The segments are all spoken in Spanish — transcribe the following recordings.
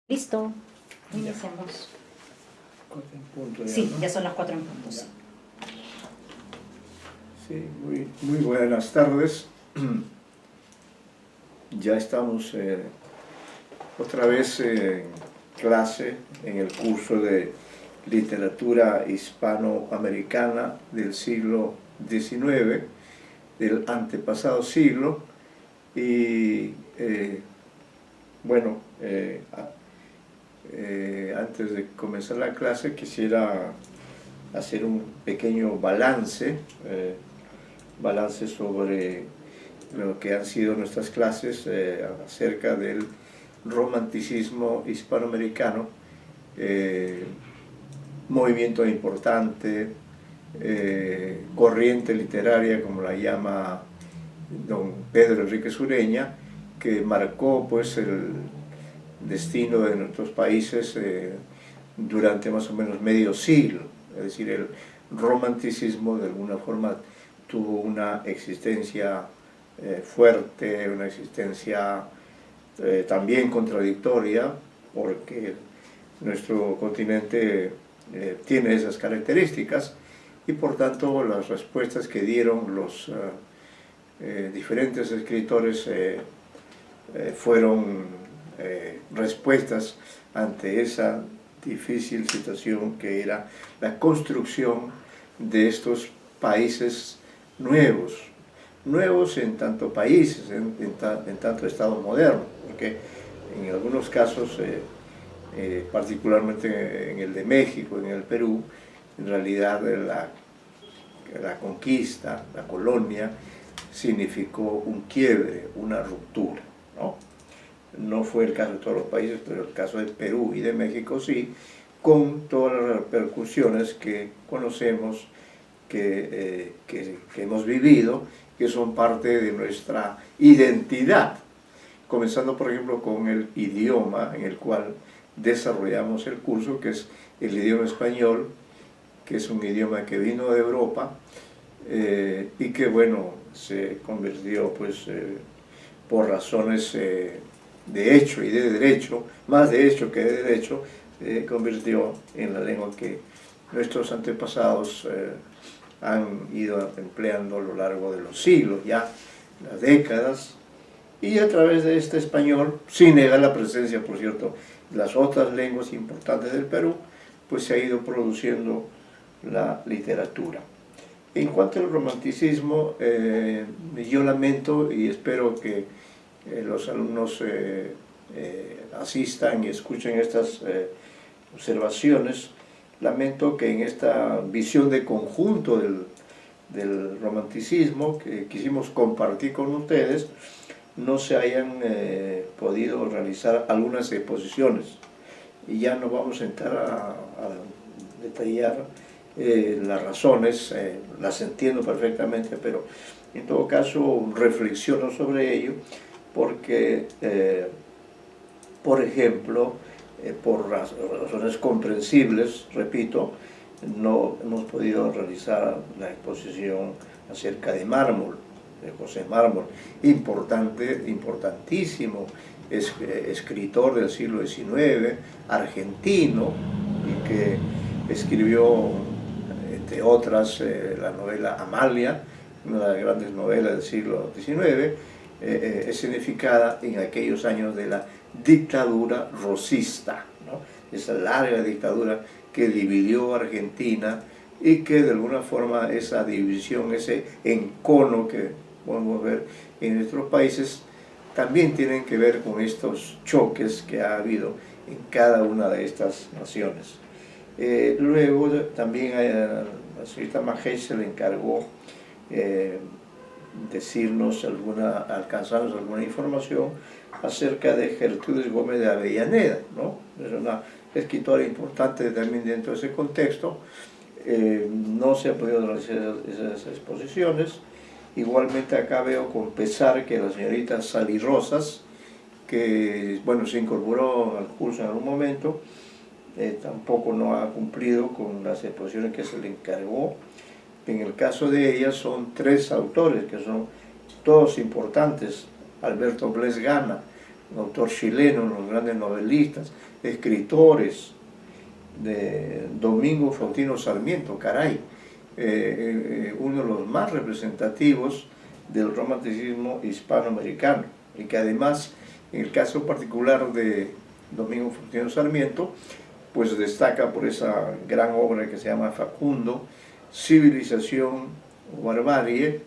Listo, iniciamos. 4 en punto ya, Sí, ¿no? ya son las 4 en punto. Ya. Sí. Sí, muy buenas tardes. Ya estamos otra vez en clase en el curso de literatura hispanoamericana del siglo XIX, del antepasado siglo, y bueno, antes de comenzar la clase quisiera hacer un pequeño balance sobre lo que han sido nuestras clases acerca del romanticismo hispanoamericano, movimiento importante, corriente literaria, como la llama don Pedro Enríquez Ureña, que marcó pues el destino de nuestros países durante más o menos medio siglo. Es decir, el romanticismo de alguna forma tuvo una existencia fuerte, una existencia también contradictoria, porque nuestro continente tiene esas características y por tanto las respuestas que dieron los diferentes escritores fueron respuestas ante esa difícil situación que era la construcción de estos países nuevos en tanto países, en tanto Estado moderno, porque en algunos casos, particularmente en el de México, en el Perú, en realidad la conquista, la colonia, significó un quiebre, una ruptura, ¿no? No fue el caso de todos los países, pero el caso de Perú y de México sí, con todas las repercusiones que conocemos, que hemos vivido, que son parte de nuestra identidad, comenzando por ejemplo con el idioma en el cual desarrollamos el curso, que es el idioma español, que es un idioma que vino de Europa y que bueno, se convirtió pues por razones de hecho y de derecho, más de hecho que de derecho, convirtió en la lengua que nuestros antepasados han ido empleando a lo largo de los siglos, ya las décadas, y a través de este español, sin negar la presencia, por cierto, de las otras lenguas importantes del Perú, pues se ha ido produciendo la literatura. En cuanto al romanticismo, yo lamento y espero que los alumnos asistan y escuchen estas observaciones. Lamento que en esta visión de conjunto del romanticismo que quisimos compartir con ustedes, no se hayan podido realizar algunas exposiciones. Y ya no vamos a entrar a detallar las razones, las entiendo perfectamente, pero en todo caso reflexiono sobre ello, porque, por ejemplo, por razones comprensibles, repito, no hemos podido realizar la exposición acerca de Mármol, de José Mármol, importantísimo, escritor del siglo XIX, argentino, y que escribió, entre otras, la novela Amalia, una de las grandes novelas del siglo XIX, escenificada en aquellos años de la dictadura rosista, ¿no? Esa larga dictadura que dividió Argentina y que de alguna forma esa división, ese encono que podemos ver en nuestros países, también tienen que ver con estos choques que ha habido en cada una de estas naciones. Luego también a la señorita Magé se le encargó alcanzarnos alguna información acerca de Gertrudis Gómez de Avellaneda, ¿no? Es una escritora importante también dentro de ese contexto. No se han podido realizar esas exposiciones. Igualmente acá veo con pesar que la señorita Sally Rosas, que bueno, se incorporó al curso en algún momento, tampoco no ha cumplido con las exposiciones que se le encargó. En el caso de ella son 3 autores que son todos importantes: Alberto Blesgana, un autor chileno, los grandes novelistas, escritores, de Domingo Faustino Sarmiento, caray, uno de los más representativos del romanticismo hispanoamericano, y que además, en el caso particular de Domingo Faustino Sarmiento, pues destaca por esa gran obra que se llama Facundo, Civilización o Barbarie,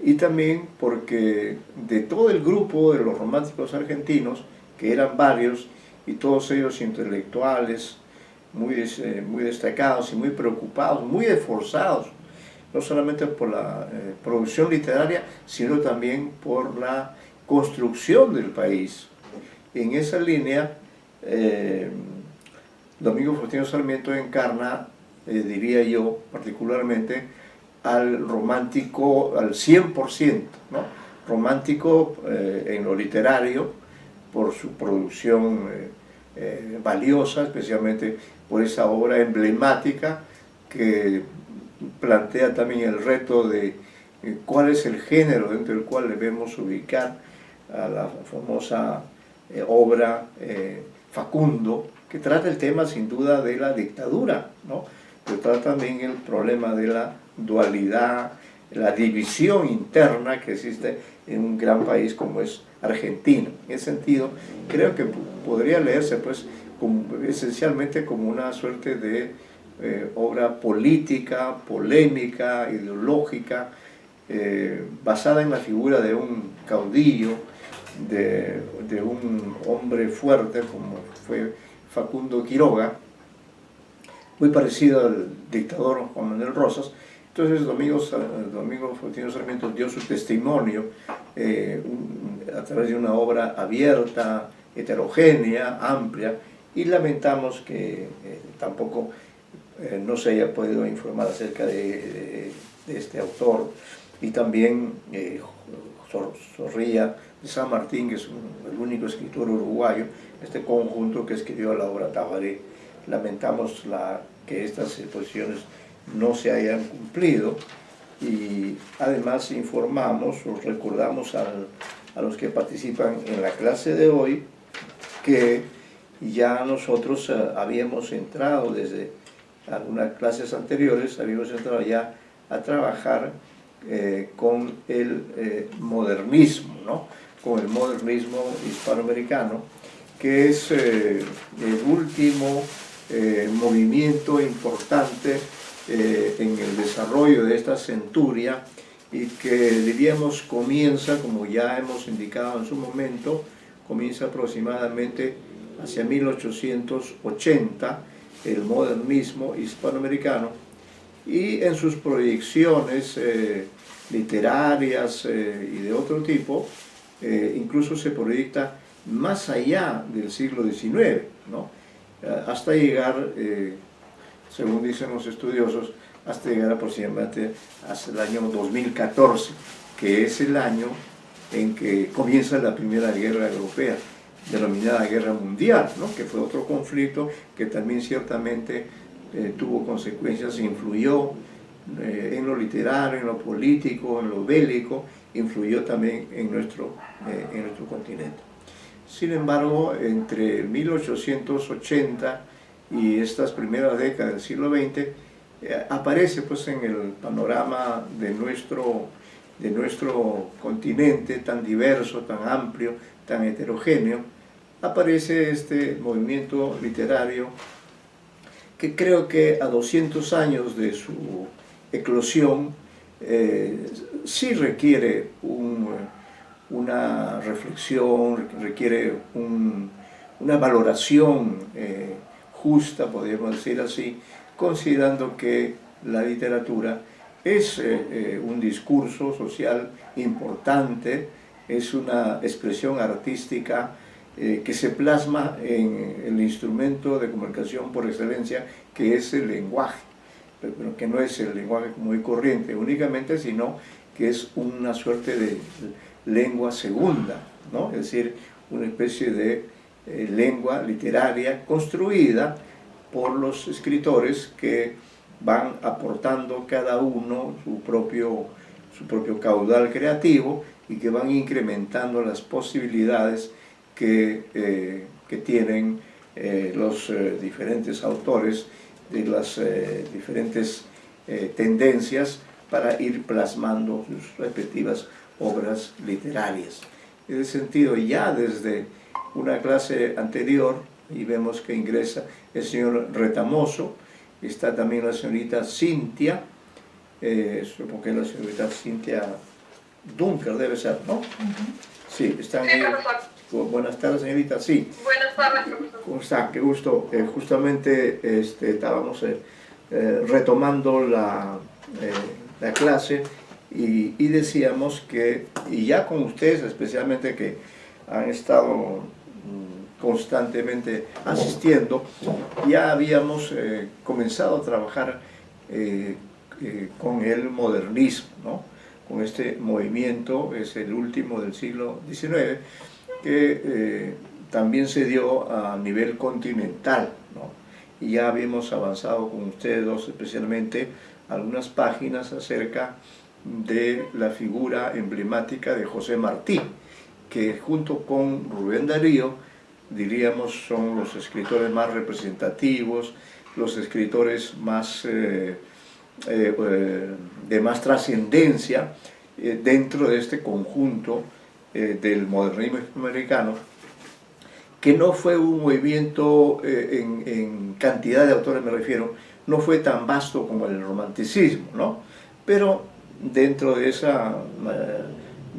y también porque de todo el grupo de los románticos argentinos, que eran varios, y todos ellos intelectuales, muy destacados y muy preocupados, muy esforzados, no solamente por la producción literaria, sino también por la construcción del país. En esa línea, Domingo Faustino Sarmiento encarna, diría yo particularmente, al romántico al 100%, ¿no? Romántico en lo literario, por su producción valiosa, especialmente por esa obra emblemática que plantea también el reto de cuál es el género dentro del cual debemos ubicar a la famosa obra Facundo, que trata el tema sin duda de la dictadura, ¿no? Pero trata también el problema de la dualidad, la división interna que existe en un gran país como es Argentina. En ese sentido, creo que podría leerse pues, esencialmente como una suerte de obra política, polémica, ideológica, basada en la figura de un caudillo, de un hombre fuerte como fue Facundo Quiroga, muy parecido al dictador Juan Manuel Rosas. Entonces Domingo Faustino Sarmiento dio su testimonio a través de una obra abierta, heterogénea, amplia, y lamentamos que tampoco no se haya podido informar acerca de este autor. Y también Zorrilla de San Martín, que es el único escritor uruguayo, este conjunto que escribió la obra Tabaré. Lamentamos que estas exposiciones no se hayan cumplido, y además informamos o recordamos a los que participan en la clase de hoy que ya nosotros habíamos entrado desde algunas clases anteriores, habíamos entrado ya a trabajar con el modernismo, ¿no? Con el modernismo hispanoamericano, que es el último movimiento importante en el desarrollo de esta centuria, y que diríamos comienza, como ya hemos indicado en su momento, comienza aproximadamente hacia 1880, el modernismo hispanoamericano, y en sus proyecciones literarias y de otro tipo, incluso se proyecta más allá del siglo XIX, ¿no? Hasta llegar, según dicen los estudiosos, hasta llegar aproximadamente hasta el año 2014, que es el año en que comienza la Primera Guerra Europea, denominada Guerra Mundial, ¿no? Que fue otro conflicto que también ciertamente tuvo consecuencias, influyó en lo literario, en lo político, en lo bélico, influyó también en nuestro continente. Sin embargo, entre 1880 y estas primeras décadas del siglo XX, aparece pues en el panorama de nuestro continente tan diverso, tan amplio, tan heterogéneo, aparece este movimiento literario que creo que a 200 años de su eclosión sí requiere una reflexión, requiere una valoración justa, podríamos decir así, considerando que la literatura es un discurso social importante, es una expresión artística que se plasma en el instrumento de comunicación por excelencia, que es el lenguaje, pero que no es el lenguaje muy corriente únicamente, sino que es una suerte de lengua segunda, ¿no? Es decir, una especie de lengua literaria construida por los escritores que van aportando cada uno su propio caudal creativo, y que van incrementando las posibilidades que tienen los diferentes autores de las diferentes tendencias para ir plasmando sus respectivas obras literarias. En ese sentido, ya desde una clase anterior, y vemos que ingresa el señor Retamoso, está también la señorita Cintia, supongo que la señorita Cintia Dunker debe ser, ¿no? Sí, están ahí. Buenas tardes, señorita, sí. Buenas tardes, profesor. ¿Cómo está? Qué gusto. Justamente estábamos retomando la clase y decíamos que, y ya con ustedes especialmente que han estado constantemente asistiendo, ya habíamos comenzado a trabajar con el modernismo, ¿no? Con este movimiento, es el último del siglo XIX, que también se dio a nivel continental, ¿no? Y ya habíamos avanzado con ustedes dos, especialmente algunas páginas acerca de la figura emblemática de José Martí, que junto con Rubén Darío, diríamos, son los escritores más representativos, los escritores más, de más trascendencia dentro de este conjunto del modernismo hispanoamericano, que no fue un movimiento en cantidad de autores, me refiero, no fue tan vasto como el romanticismo, ¿no? Pero dentro de esa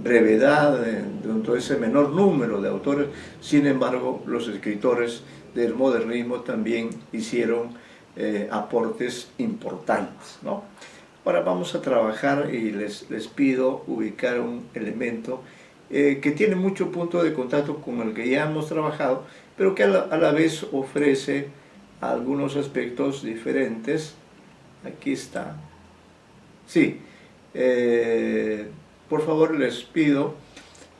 brevedad, dentro de ese menor número de autores, sin embargo, los escritores del modernismo también hicieron aportes importantes, ¿no? Ahora vamos a trabajar y les pido ubicar un elemento que tiene mucho punto de contacto con el que ya hemos trabajado, pero que a la vez ofrece algunos aspectos diferentes. Aquí está. Sí, por favor les pido,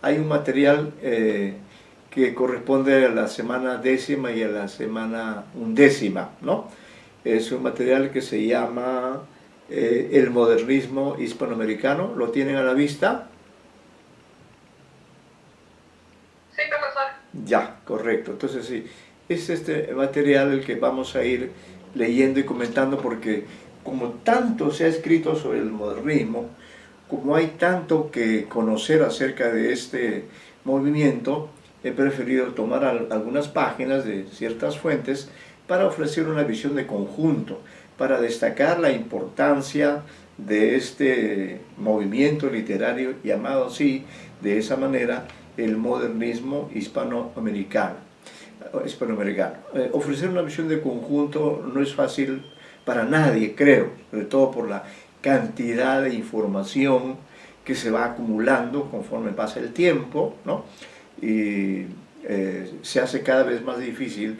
hay un material que corresponde a la semana 10ª y a la semana 11ª, ¿no? Es un material que se llama El modernismo hispanoamericano. ¿Lo tienen a la vista? Sí, profesor. Ya, correcto. Entonces sí, es este material el que vamos a ir leyendo y comentando, porque como tanto se ha escrito sobre el modernismo, como hay tanto que conocer acerca de este movimiento, he preferido tomar algunas páginas de ciertas fuentes para ofrecer una visión de conjunto, para destacar la importancia de este movimiento literario llamado así, de esa manera, el modernismo hispanoamericano. Ofrecer una visión de conjunto no es fácil para nadie, creo, sobre todo por la cantidad de información que se va acumulando conforme pasa el tiempo, ¿no? Y se hace cada vez más difícil,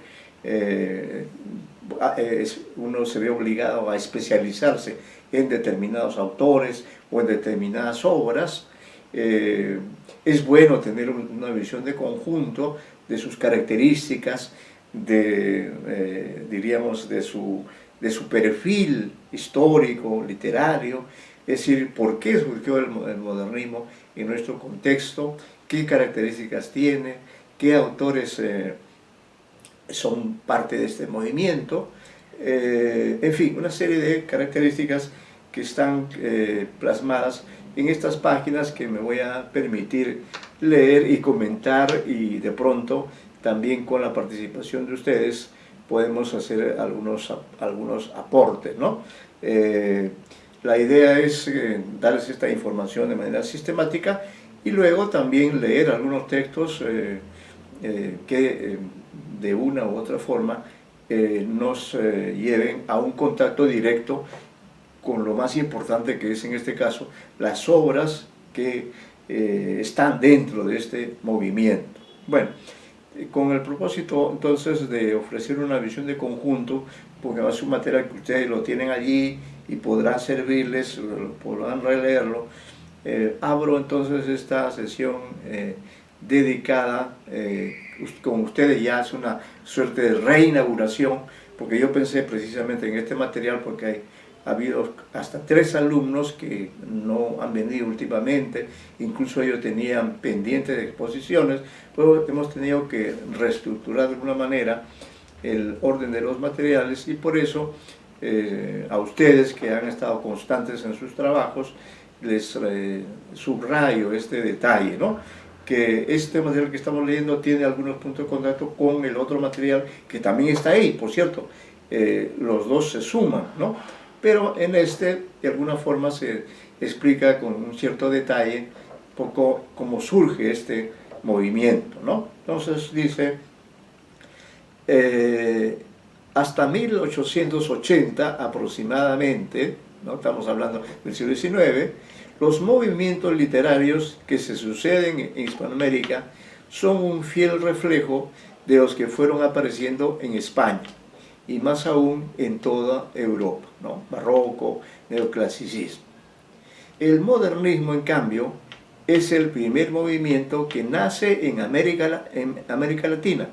uno se ve obligado a especializarse en determinados autores o en determinadas obras. Es bueno tener una visión de conjunto de sus características, diríamos, de su perfil histórico, literario, es decir, por qué surgió el modernismo en nuestro contexto, qué características tiene, qué autores son parte de este movimiento, en fin, una serie de características que están plasmadas en estas páginas que me voy a permitir leer y comentar, y de pronto también con la participación de ustedes podemos hacer algunos aportes, ¿no? La idea es darles esta información de manera sistemática y luego también leer algunos textos que de una u otra forma nos lleven a un contacto directo con lo más importante, que es en este caso las obras que están dentro de este movimiento. Bueno, con el propósito entonces de ofrecer una visión de conjunto, porque va a ser un material que ustedes lo tienen allí y podrá servirles, podrán releerlo, abro entonces esta sesión dedicada, con ustedes ya es una suerte de reinauguración, porque yo pensé precisamente en este material porque hay ha habido hasta 3 alumnos que no han venido últimamente, incluso ellos tenían pendientes de exposiciones, pues hemos tenido que reestructurar de alguna manera el orden de los materiales y por eso a ustedes que han estado constantes en sus trabajos, les subrayo este detalle, ¿no? Que este material que estamos leyendo tiene algunos puntos de contacto con el otro material que también está ahí, por cierto, los dos se suman, ¿no? Pero en este, de alguna forma, se explica con un cierto detalle un poco cómo surge este movimiento, ¿no? Entonces dice, hasta 1880 aproximadamente, ¿no? Estamos hablando del siglo XIX, los movimientos literarios que se suceden en Hispanoamérica son un fiel reflejo de los que fueron apareciendo en España y más aún en toda Europa, ¿no? Barroco, neoclasicismo. El modernismo, en cambio, es el primer movimiento que nace en América Latina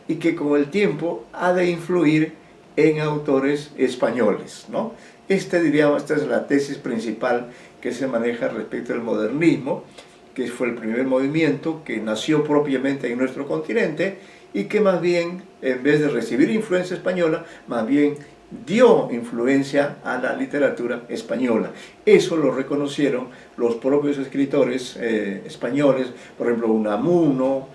y que con el tiempo ha de influir en autores españoles, ¿no? Esta es la tesis principal que se maneja respecto al modernismo, que fue el primer movimiento que nació propiamente en nuestro continente y que más bien, en vez de recibir influencia española, más bien dio influencia a la literatura española. Eso lo reconocieron los propios escritores españoles, por ejemplo, Unamuno,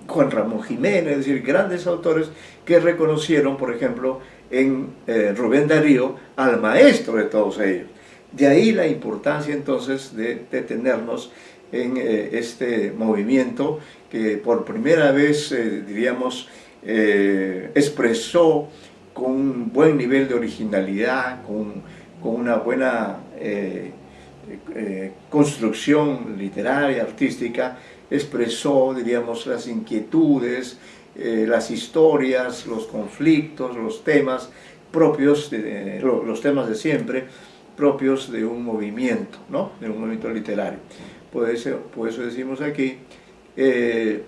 Juan Ramón Jiménez, es decir, grandes autores que reconocieron, por ejemplo, en Rubén Darío al maestro de todos ellos. De ahí la importancia entonces de detenernos en este movimiento que por primera vez, diríamos, expresó con un buen nivel de originalidad, con una buena construcción literaria, artística, expresó, diríamos, las inquietudes, las historias, los conflictos, los temas propios, los temas de siempre, propios de un movimiento, ¿no? De un movimiento literario. Por eso decimos aquí, el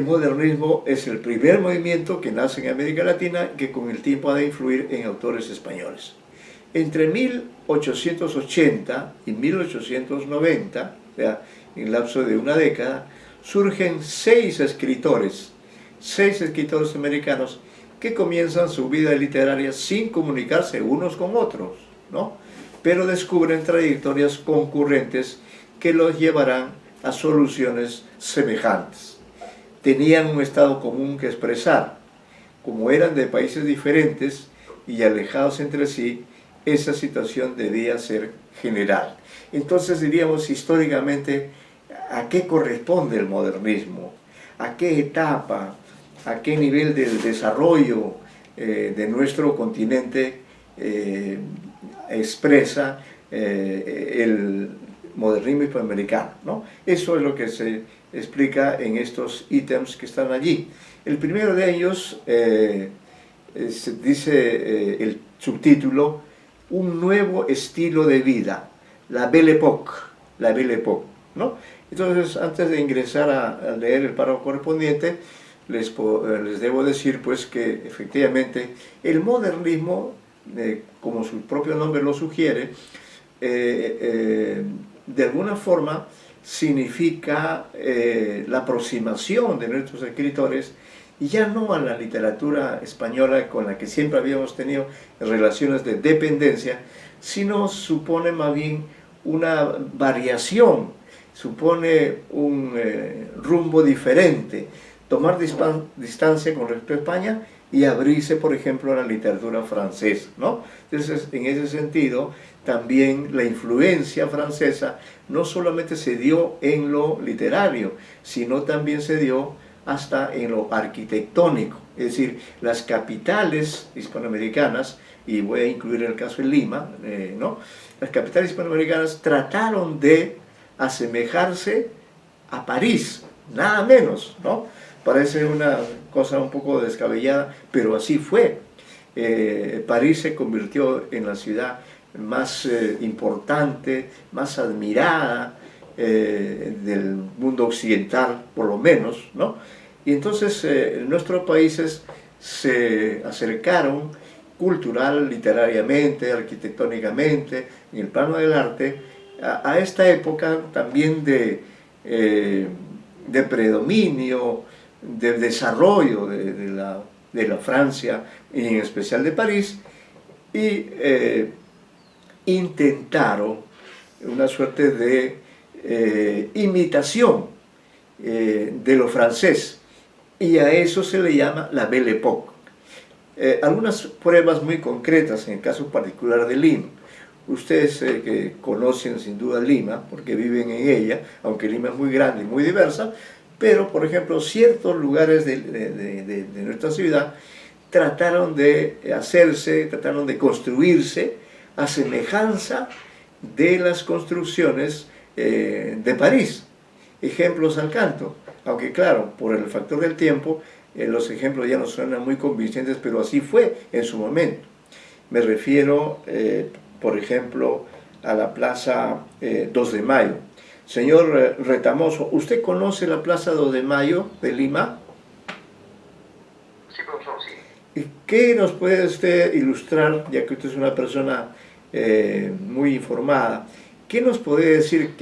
modernismo es el primer movimiento que nace en América Latina que con el tiempo ha de influir en autores españoles. Entre 1880 y 1890, o sea, en el lapso de una década, surgen 6 escritores americanos que comienzan su vida literaria sin comunicarse unos con otros, ¿no? Pero descubren trayectorias concurrentes que los llevarán a soluciones semejantes. Tenían un estado común que expresar. Como eran de países diferentes y alejados entre sí, esa situación debía ser general. Entonces diríamos históricamente, ¿a qué corresponde el modernismo? ¿A qué etapa? ¿A qué nivel del desarrollo de nuestro continente expresa el modernismo hispanoamericano, ¿no? Eso es lo que se explica en estos ítems que están allí. El primero de ellos dice el subtítulo, un nuevo estilo de vida, la Belle Époque, ¿no? Entonces, antes de ingresar a leer el párrafo correspondiente, les debo decir pues que efectivamente el modernismo, como su propio nombre lo sugiere, de alguna forma significa la aproximación de nuestros escritores ya no a la literatura española con la que siempre habíamos tenido relaciones de dependencia, sino supone más bien una variación, supone un rumbo diferente, tomar distancia con respecto a España y abrirse, por ejemplo, a la literatura francesa, ¿no? Entonces, en ese sentido, también la influencia francesa no solamente se dio en lo literario, sino también se dio hasta en lo arquitectónico, es decir, las capitales hispanoamericanas, y voy a incluir el caso de Lima, ¿no? Las capitales hispanoamericanas trataron de asemejarse a París, nada menos, ¿no? Parece una cosa un poco descabellada, pero así fue. París se convirtió en la ciudad más importante, más admirada del mundo occidental, por lo menos, ¿no? Y entonces nuestros países se acercaron cultural, literariamente, arquitectónicamente, en el plano del arte, a esta época también de predominio, de desarrollo de la Francia, y en especial de París, y intentaron una suerte de imitación de lo francés, y a eso se le llama la Belle Époque. Algunas pruebas muy concretas en el caso particular de Lima. Ustedes que conocen sin duda Lima, porque viven en ella, aunque Lima es muy grande y muy diversa, pero por ejemplo ciertos lugares de nuestra ciudad trataron de hacerse, trataron de construirse a semejanza de las construcciones de París. Ejemplos al canto, aunque claro, por el factor del tiempo, los ejemplos ya no suenan muy convincentes, pero así fue en su momento. Me refiero, por ejemplo, a la Plaza 2 de Mayo. Señor Retamoso, ¿usted conoce la Plaza 2 de Mayo de Lima? Sí, profesor, sí. ¿Qué nos puede usted ilustrar, ya que usted es una persona muy informada? ¿Qué nos puede decir,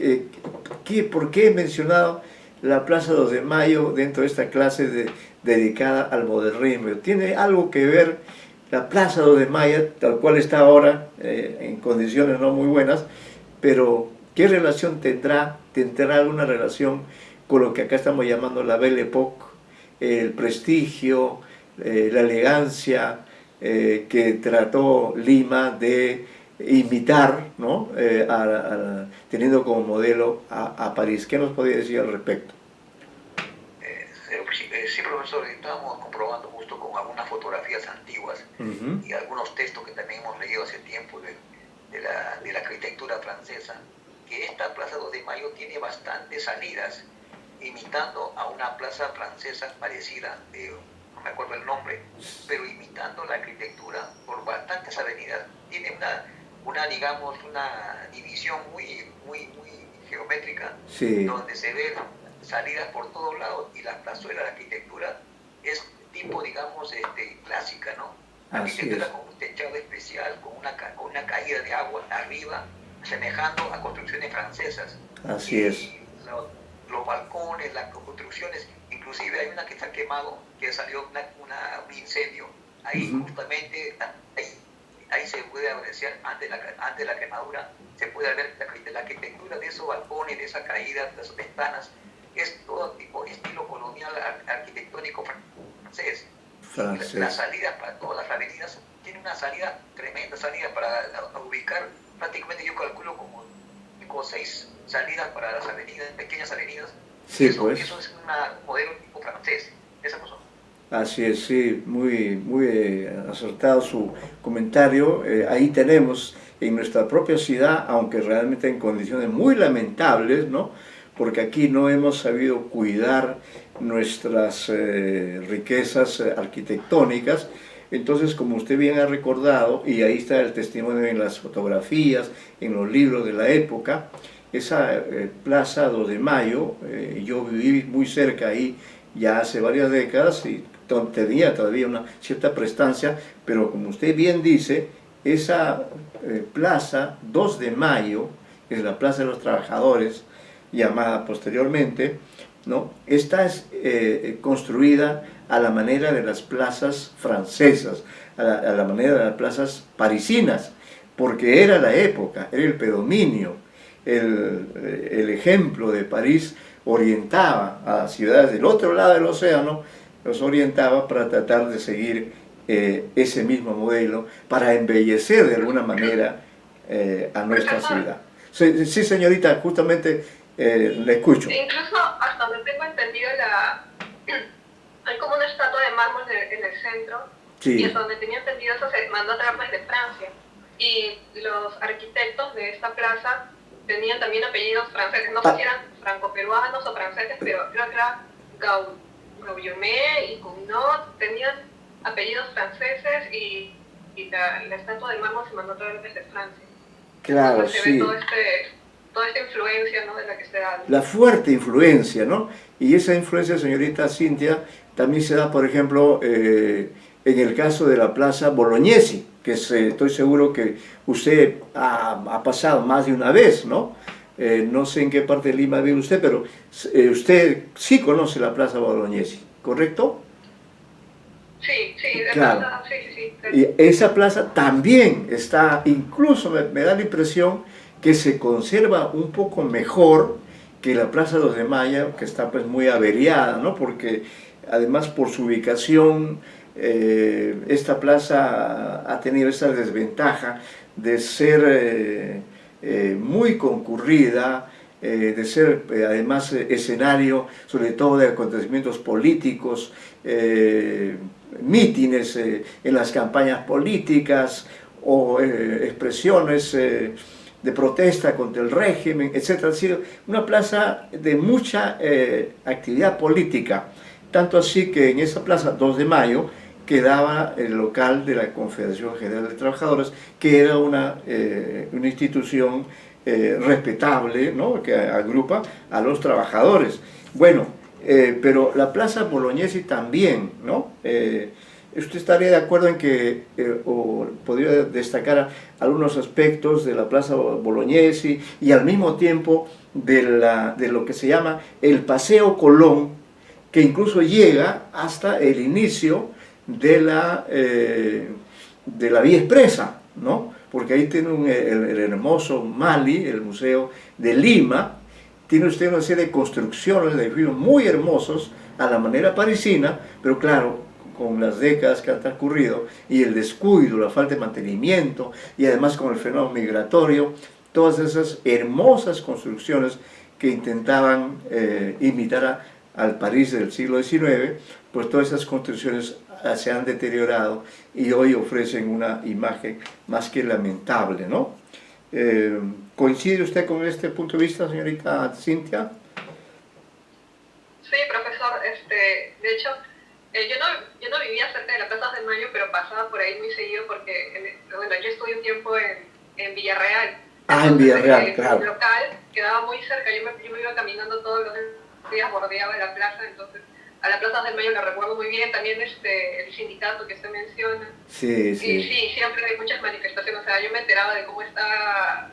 por qué he mencionado la Plaza 2 de Mayo dentro de esta clase dedicada al modernismo? ¿Tiene algo que ver la Plaza 2 de Mayo, tal cual está ahora, en condiciones no muy buenas, pero qué relación tendrá alguna relación con lo que acá estamos llamando la Belle Époque, el prestigio, la elegancia que trató Lima de imitar, ¿no? Teniendo como modelo a París? ¿Qué nos podría decir al respecto? Sí, profesor, estábamos comprobando justo con algunas fotografías antiguas y algunos textos que también hemos leído hace tiempo de la arquitectura francesa, que esta Plaza 2 de Mayo tiene bastantes salidas, imitando a una plaza francesa parecida, no me acuerdo el nombre, pero imitando la arquitectura por bastantes avenidas. Tiene digamos, una división muy geométrica, sí, donde se ven salidas por todos lados, y la plazuela de arquitectura es tipo, digamos, clásica, ¿no? Arquitectura con un techado especial, con una caída de agua arriba, semejando a construcciones francesas. Así es. Los balcones, las construcciones, inclusive hay una que está quemado, que salió un incendio. Ahí justamente, ahí se puede apreciar, antes de la quemadura, se puede ver la arquitectura de esos balcones, de esa caída, de esas ventanas. Es todo tipo, estilo colonial arquitectónico francés. Las salidas para todas las avenidas, tiene una salida, tremenda salida para ubicar, prácticamente yo calculo como 5 o 6 salidas para las avenidas, pequeñas avenidas. Sí, eso, pues. Eso es un modelo tipo francés, esa cosa. Así es, sí, muy acertado su comentario. Ahí tenemos en nuestra propia ciudad, aunque realmente en condiciones muy lamentables, ¿no? Porque aquí no hemos sabido cuidar nuestras riquezas arquitectónicas. Entonces, como usted bien ha recordado, y ahí está el testimonio en las fotografías, en los libros de la época, esa Plaza 2 de Mayo, yo viví muy cerca ahí ya hace varias décadas y tenía todavía una cierta prestancia, pero como usted bien dice, esa Plaza 2 de Mayo, que es la Plaza de los Trabajadores, llamada posteriormente, ¿no? Está construida a la manera de las plazas francesas, a la manera de las plazas parisinas, porque era la época, era el predominio, el ejemplo de París orientaba a ciudades del otro lado del océano, los orientaba para tratar de seguir ese mismo modelo, para embellecer de alguna manera a nuestra ciudad. Sí, señorita, justamente le escucho. Incluso hasta donde tengo entendido, hay como una estatua de mármol en el centro, sí. Y hasta donde tenía entendido eso se mandó a traer desde Francia. Y los arquitectos de esta plaza tenían también apellidos franceses, no sé si eran franco-peruanos o franceses, pero creo que era Guillaume y Cugnot, tenían apellidos franceses, y la estatua de mármol se mandó a traer desde Francia. Claro, entonces se ve toda esta influencia, ¿no?, de la que se da. La fuerte influencia, ¿no? Y esa influencia, señorita Cintia, también se da, por ejemplo, en en el caso de la Plaza Bolognesi, que estoy seguro que usted ha pasado más de una vez, ¿no? No sé en qué parte de Lima vive usted, pero usted sí conoce la Plaza Bolognesi, ¿correcto? Sí, sí, de Claro. verdad, sí, sí, sí. Y esa plaza también está, incluso me da la impresión que se conserva un poco mejor que la Plaza 2 de Mayo, que está pues muy averiada, ¿no? Porque además por su ubicación, esta plaza ha tenido esa desventaja de ser muy concurrida, de ser además escenario sobre todo de acontecimientos políticos, mítines en las campañas políticas o expresiones de protesta contra el régimen, etc. Ha sido una plaza de mucha actividad política, tanto así que en esa plaza 2 de Mayo quedaba el local de la Confederación General de Trabajadores, que era una institución respetable, ¿no? Que agrupa a los trabajadores. Bueno, pero la Plaza Bolognesi también, ¿no? ¿Usted estaría de acuerdo en que, o podría destacar algunos aspectos de la Plaza Bolognesi y al mismo tiempo de lo que se llama el Paseo Colón, que incluso llega hasta el inicio de la Vía Expresa, ¿no? Porque ahí tiene el hermoso Mali, el Museo de Lima, tiene usted una serie de construcciones, de edificios muy hermosos a la manera parisina, pero claro, con las décadas que han transcurrido y el descuido, la falta de mantenimiento y además con el fenómeno migratorio, todas esas hermosas construcciones que intentaban imitar al París del siglo XIX, pues todas esas construcciones se han deteriorado y hoy ofrecen una imagen más que lamentable, ¿no? ¿Coincide usted con este punto de vista, señorita Cintia? Sí, profesor, de hecho, yo no vivía cerca de la Plaza de Mayo, pero pasaba por ahí muy seguido porque, bueno, yo estudié un tiempo en Villarreal. Ah, en Villarreal, claro. El local quedaba muy cerca, yo me iba caminando todos los días, bordeaba la plaza, entonces a la Plaza del Mayo la recuerdo muy bien, también el sindicato que se menciona. Sí, sí. Y sí, siempre hay muchas manifestaciones, o sea, yo me enteraba de cómo estaba,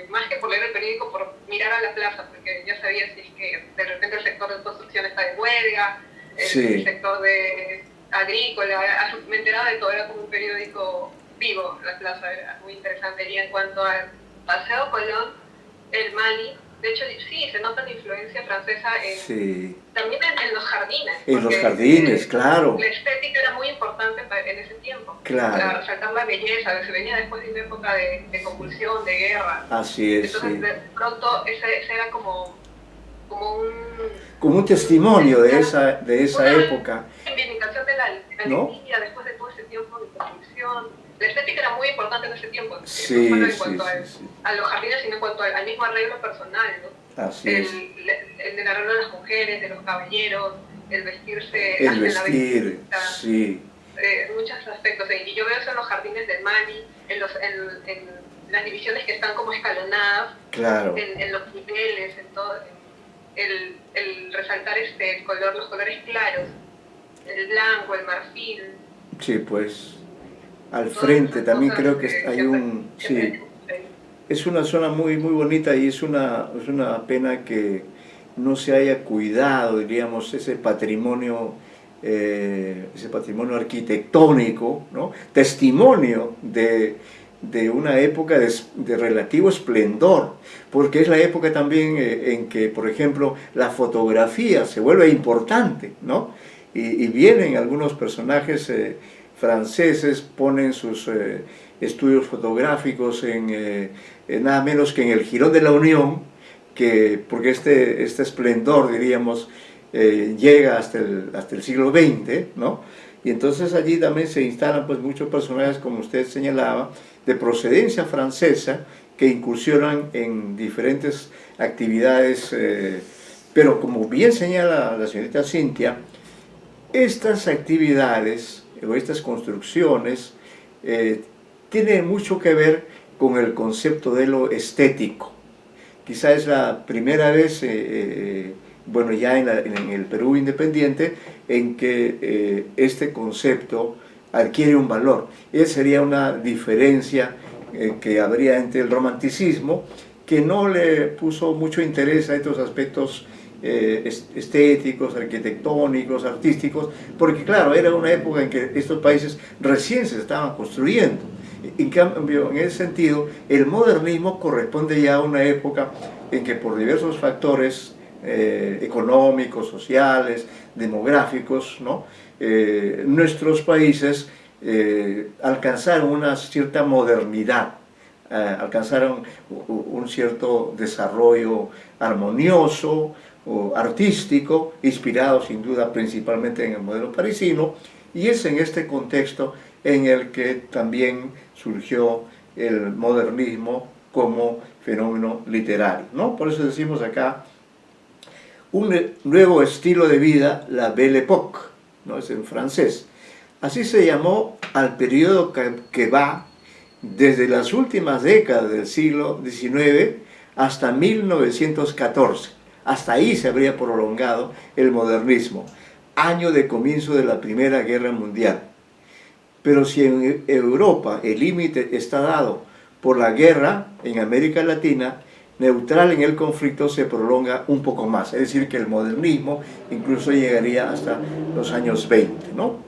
más que por leer el periódico, por mirar a la plaza, porque ya sabía si es que de repente el sector de construcción está de huelga, el sector de agrícola, me enteraba de todo, era como un periódico vivo, la plaza era muy interesante. Y en cuanto al Paseo Colón, el Mali, de hecho sí, se nota la influencia francesa también en los jardines. En los jardines, claro. La estética era muy importante en ese tiempo. Claro. Para resaltar la belleza, se venía después de una época de convulsión, de guerra. Así es. Entonces, de pronto, ese era como un testimonio de esa época. Reivindicación de la ¿no? alegría después de todo ese tiempo de convulsión. La estética era muy importante en ese tiempo, sí, no solo en cuanto a los jardines, sino en cuanto al mismo arreglo personal, ¿no? Así es. El arreglo de las mujeres, de los caballeros, el vestirse, el vestir, sí. Muchos aspectos. Y yo veo eso en los jardines del Mali, en las divisiones que están como escalonadas, claro. en los niveles, en todo, el resaltar el color, los colores claros, el blanco, el marfil. Sí, pues al frente también creo que hay sí, es una zona muy bonita y es una pena que no se haya cuidado, diríamos, ese patrimonio arquitectónico, ¿no? Testimonio de una época de relativo esplendor, porque es la época también en que, por ejemplo, la fotografía se vuelve importante, ¿no? Y vienen algunos personajes franceses, ponen sus estudios fotográficos en nada menos que en el Jirón de la Unión, porque este esplendor, diríamos, llega hasta el siglo XX, ¿no? Y entonces allí también se instalan pues muchos personajes, como usted señalaba, de procedencia francesa, que incursionan en diferentes actividades, pero como bien señala la señorita Cintia, estas actividades o estas construcciones tienen mucho que ver con el concepto de lo estético. Quizá es la primera vez, bueno, ya en el Perú independiente, en que este concepto adquiere un valor. Esa sería una diferencia que habría entre el romanticismo, que no le puso mucho interés a estos aspectos estéticos, arquitectónicos, artísticos, porque claro, era una época en que estos países recién se estaban construyendo. En cambio, en ese sentido, el modernismo corresponde ya a una época en que por diversos factores económicos, sociales, demográficos, ¿no? Nuestros países alcanzaron una cierta modernidad, alcanzaron un cierto desarrollo armonioso o artístico, inspirado sin duda principalmente en el modelo parisino, y es en este contexto en el que también surgió el modernismo como fenómeno literario, ¿no? Por eso decimos acá un nuevo estilo de vida, la Belle Époque, ¿no? Es en francés. Así se llamó al periodo que va desde las últimas décadas del siglo XIX hasta 1914. Hasta ahí se habría prolongado el modernismo, año de comienzo de la Primera Guerra Mundial. Pero si en Europa el límite está dado por la guerra, en América Latina, neutral en el conflicto, se prolonga un poco más. Es decir, que el modernismo incluso llegaría hasta los años 20, ¿no?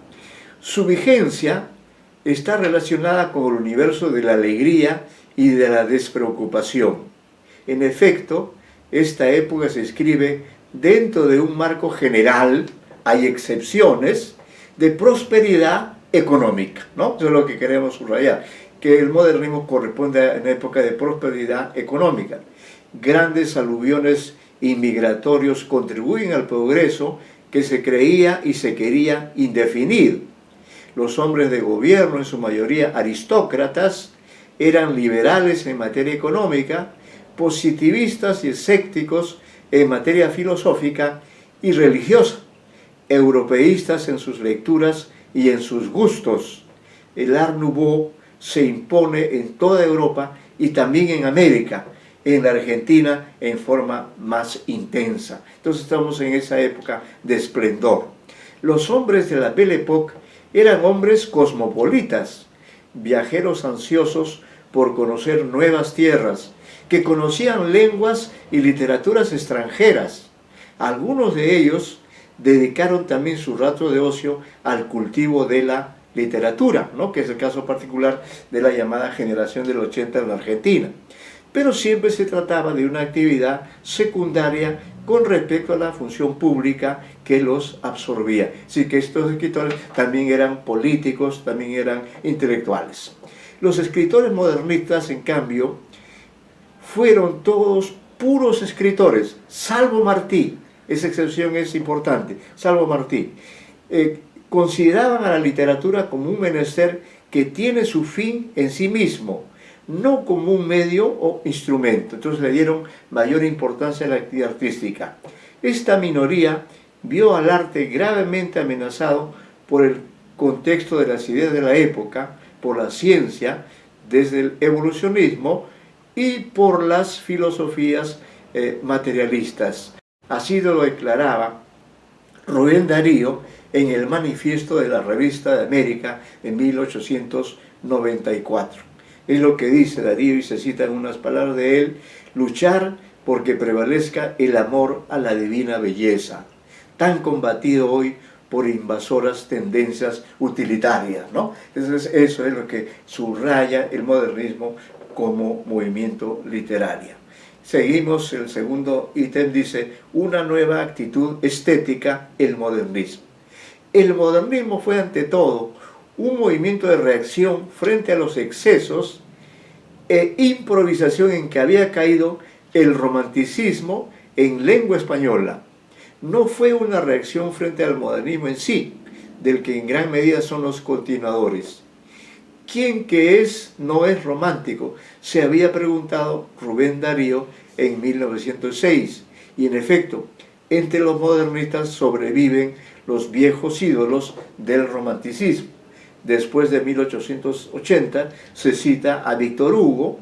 Su vigencia está relacionada con el universo de la alegría y de la despreocupación. En efecto, esta época se escribe dentro de un marco general, hay excepciones, de prosperidad económica, ¿no? Eso es lo que queremos subrayar, que el modernismo corresponde a una época de prosperidad económica. Grandes aluviones inmigratorios contribuyen al progreso que se creía y se quería indefinido. Los hombres de gobierno, en su mayoría aristócratas, eran liberales en materia económica, positivistas y escépticos en materia filosófica y religiosa, europeístas en sus lecturas y en sus gustos. El Art Nouveau se impone en toda Europa y también en América, en la Argentina en forma más intensa. Entonces estamos en esa época de esplendor. Los hombres de la Belle Époque eran hombres cosmopolitas, viajeros ansiosos por conocer nuevas tierras, que conocían lenguas y literaturas extranjeras. Algunos de ellos dedicaron también su rato de ocio al cultivo de la literatura, ¿no? Que es el caso particular de la llamada generación del 80 en la Argentina. Pero siempre se trataba de una actividad secundaria con respecto a la función pública que los absorbía. Así que estos escritores también eran políticos, también eran intelectuales. Los escritores modernistas, en cambio, fueron todos puros escritores, salvo Martí. Esa excepción es importante, salvo Martí. Consideraban a la literatura como un menester que tiene su fin en sí mismo, no como un medio o instrumento. Entonces le dieron mayor importancia a la actividad artística. Esta minoría vio al arte gravemente amenazado por el contexto de las ideas de la época, por la ciencia, desde el evolucionismo y por las filosofías materialistas. Así lo declaraba Rubén Darío en el manifiesto de la Revista de América en 1894. Es lo que dice Darío, y se citan unas palabras de él: luchar porque prevalezca el amor a la divina belleza, tan combatido hoy por invasoras tendencias utilitarias, ¿no? Entonces eso es lo que subraya el modernismo como movimiento literario. Seguimos, el segundo ítem dice: una nueva actitud estética, el modernismo. El modernismo fue ante todo un movimiento de reacción frente a los excesos e improvisación en que había caído el romanticismo en lengua española. No fue una reacción frente al modernismo en sí, del que en gran medida son los continuadores. ¿Quién que es no es romántico?, se había preguntado Rubén Darío en 1906, y en efecto, entre los modernistas sobreviven los viejos ídolos del romanticismo. Después de 1880 se cita a Víctor Hugo,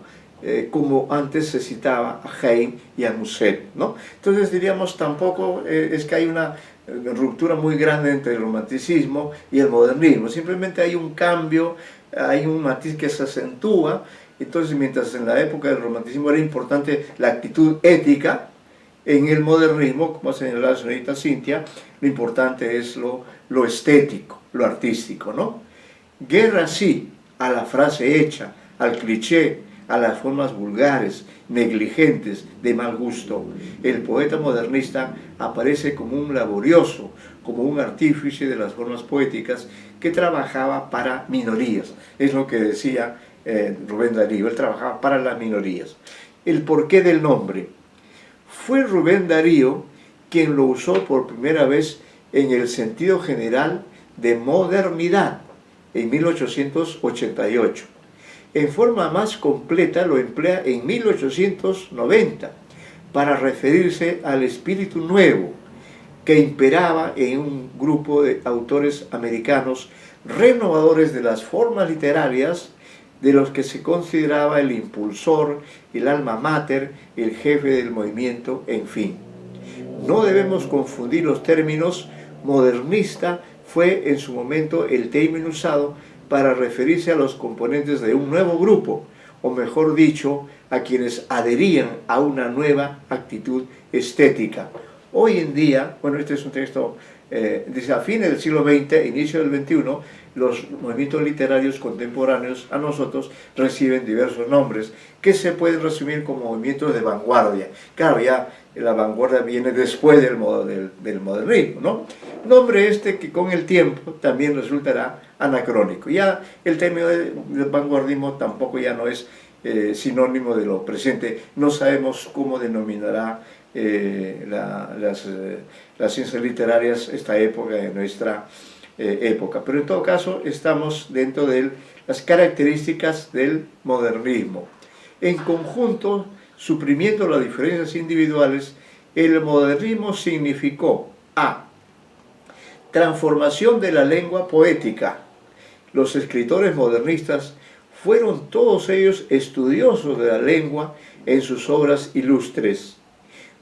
como antes se citaba a Heine y a Musset, ¿no? Entonces diríamos, tampoco es que hay una ruptura muy grande entre el romanticismo y el modernismo. Simplemente hay un cambio, hay un matiz que se acentúa. Entonces, mientras en la época del romanticismo era importante la actitud ética, en el modernismo, como ha señalado la señorita Cintia, lo importante es lo estético, lo artístico, ¿no? Guerra sí a la frase hecha, al cliché, a las formas vulgares, negligentes, de mal gusto. El poeta modernista aparece como un laborioso, como un artífice de las formas poéticas que trabajaba para minorías. Es lo que decía Rubén Darío, él trabajaba para las minorías. El porqué del nombre. Fue Rubén Darío quien lo usó por primera vez en el sentido general de modernidad, en 1888. En forma más completa lo emplea en 1890 para referirse al espíritu nuevo que imperaba en un grupo de autores americanos renovadores de las formas literarias, de los que se consideraba el impulsor, el alma mater, el jefe del movimiento, en fin. No debemos confundir los términos. Modernista fue en su momento el término usado para referirse a los componentes de un nuevo grupo, o mejor dicho, a quienes adherían a una nueva actitud estética. Hoy en día, bueno, este es un texto, dice, a fines del siglo XX, inicio del XXI, los movimientos literarios contemporáneos a nosotros reciben diversos nombres, que se pueden resumir como movimientos de vanguardia. Claro, ya la vanguardia viene después del modernismo, ¿no? Nombre este que con el tiempo también resultará anacrónico. Ya el término de vanguardismo tampoco ya no es sinónimo de lo presente. No sabemos cómo denominará las ciencias literarias esta época de nuestra época, pero en todo caso estamos dentro de las características del modernismo. En conjunto, suprimiendo las diferencias individuales, el modernismo significó a. Transformación de la lengua poética. Los escritores modernistas fueron todos ellos estudiosos de la lengua en sus obras ilustres.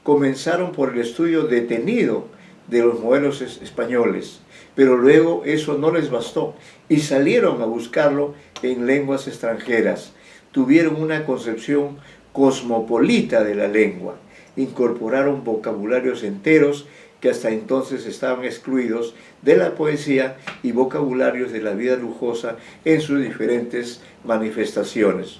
Comenzaron por el estudio detenido de los modelos españoles, pero luego eso no les bastó y salieron a buscarlo en lenguas extranjeras. Tuvieron una concepción cosmopolita de la lengua, incorporaron vocabularios enteros que hasta entonces estaban excluidos de la poesía y vocabularios de la vida lujosa en sus diferentes manifestaciones.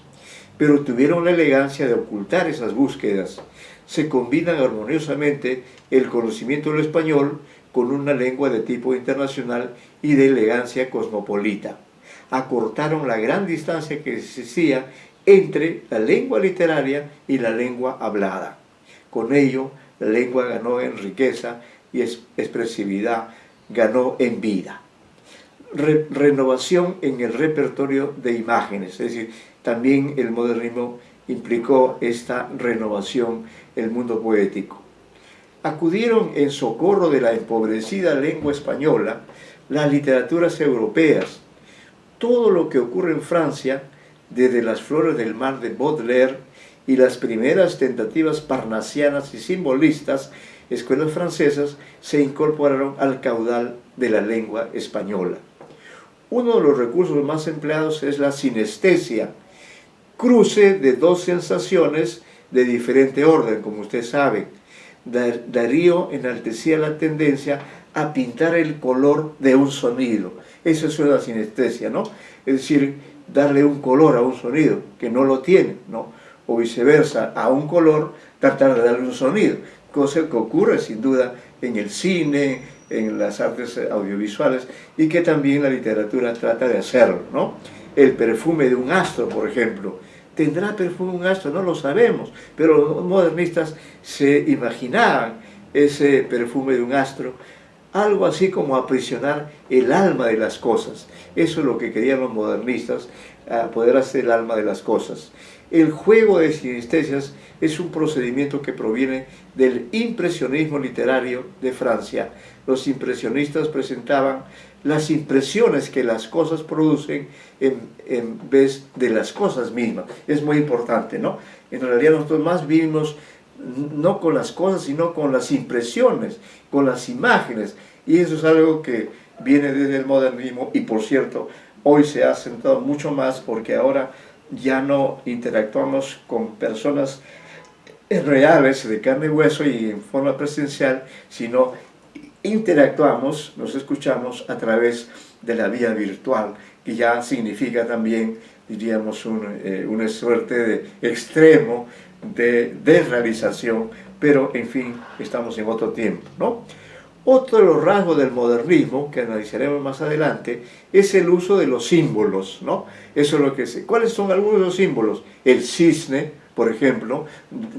Pero tuvieron la elegancia de ocultar esas búsquedas. Se combinan armoniosamente el conocimiento del español con una lengua de tipo internacional y de elegancia cosmopolita. Acortaron la gran distancia que existía entre la lengua literaria y la lengua hablada. Con ello, la lengua ganó en riqueza y expresividad, ganó en vida. Renovación en el repertorio de imágenes, es decir, también el modernismo implicó esta renovación en el mundo poético. Acudieron en socorro de la empobrecida lengua española las literaturas europeas. Todo lo que ocurre en Francia, desde las flores del mar de Baudelaire y las primeras tentativas parnasianas y simbolistas, escuelas francesas, se incorporaron al caudal de la lengua española. Uno de los recursos más empleados es la sinestesia, cruce de dos sensaciones de diferente orden, como usted sabe. Darío enaltecía la tendencia a pintar el color de un sonido. Eso es una sinestesia, ¿no? Es decir, darle un color a un sonido que no lo tiene, ¿no? O viceversa, a un color tratar de darle un sonido, cosa que ocurre sin duda en el cine, en las artes audiovisuales, y que también la literatura trata de hacerlo, ¿no? El perfume de un astro, por ejemplo. ¿Tendrá perfume un astro? No lo sabemos, pero los modernistas se imaginaban ese perfume de un astro, algo así como aprisionar el alma de las cosas. Eso es lo que querían los modernistas, poder hacer el alma de las cosas. El juego de sinestesias es un procedimiento que proviene del impresionismo literario de Francia. Los impresionistas presentaban las impresiones que las cosas producen en vez de las cosas mismas. Es muy importante, ¿no? En realidad nosotros más vivimos no con las cosas, sino con las impresiones, con las imágenes. Y eso es algo que viene desde el modernismo, y por cierto, hoy se ha acentuado mucho más porque ahora ya no interactuamos con personas reales, de carne y hueso y en forma presencial, sino interactuamos, nos escuchamos a través de la vía virtual, que ya significa también, diríamos, una suerte de extremo de realización, pero en fin, estamos en otro tiempo, ¿no? Otro de los rasgos del modernismo, que analizaremos más adelante, es el uso de los símbolos, ¿no? Eso es lo que sé. ¿Cuáles son algunos de los símbolos? El cisne, por ejemplo,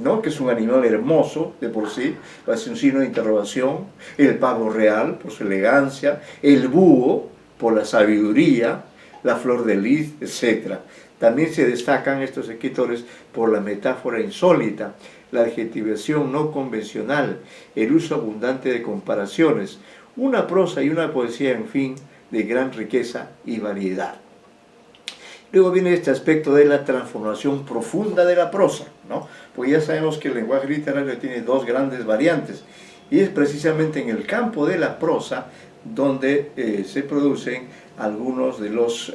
¿no? Que es un animal hermoso de por sí, hace un signo de interrogación. El pavo real, por su elegancia. El búho, por la sabiduría. La flor de lis, etc. También se destacan estos escritores por la metáfora insólita, la adjetivación no convencional, el uso abundante de comparaciones, una prosa y una poesía, en fin, de gran riqueza y variedad. Luego viene este aspecto de la transformación profunda de la prosa, ¿no? Porque ya sabemos que el lenguaje literario tiene dos grandes variantes, y es precisamente en el campo de la prosa donde se producen algunos de los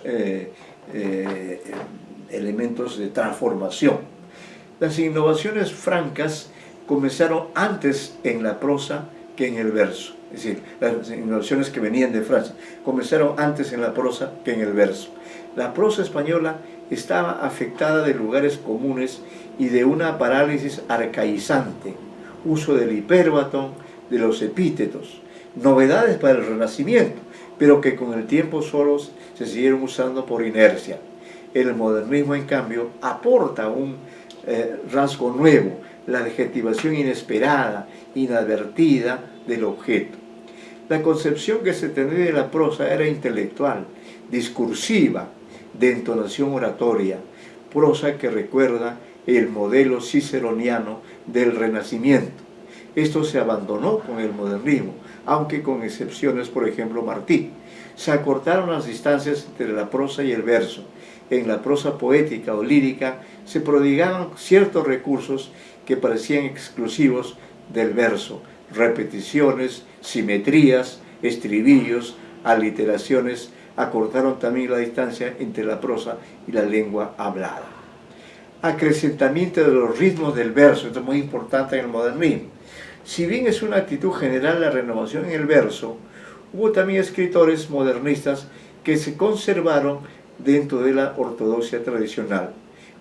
elementos de transformación. Las innovaciones francas comenzaron antes en la prosa que en el verso. Es decir, las innovaciones que venían de Francia comenzaron antes en la prosa que en el verso. La prosa española estaba afectada de lugares comunes y de una parálisis arcaizante, uso del hipérbaton, de los epítetos, novedades para el Renacimiento, pero que con el tiempo solo se siguieron usando por inercia. El modernismo, en cambio, aporta un rasgo nuevo, la adjetivación inesperada, inadvertida del objeto. La concepción que se tenía de la prosa era intelectual, discursiva, de entonación oratoria, prosa que recuerda el modelo ciceroniano del Renacimiento. Esto se abandonó con el modernismo, aunque con excepciones, por ejemplo, Martí. Se acortaron las distancias entre la prosa y el verso. En la prosa poética o lírica se prodigaban ciertos recursos que parecían exclusivos del verso, repeticiones, simetrías, estribillos, aliteraciones, acortaron también la distancia entre la prosa y la lengua hablada. Acrecentamiento de los ritmos del verso, esto es muy importante en el modernismo. Si bien es una actitud general la renovación en el verso, hubo también escritores modernistas que se conservaron dentro de la ortodoxia tradicional.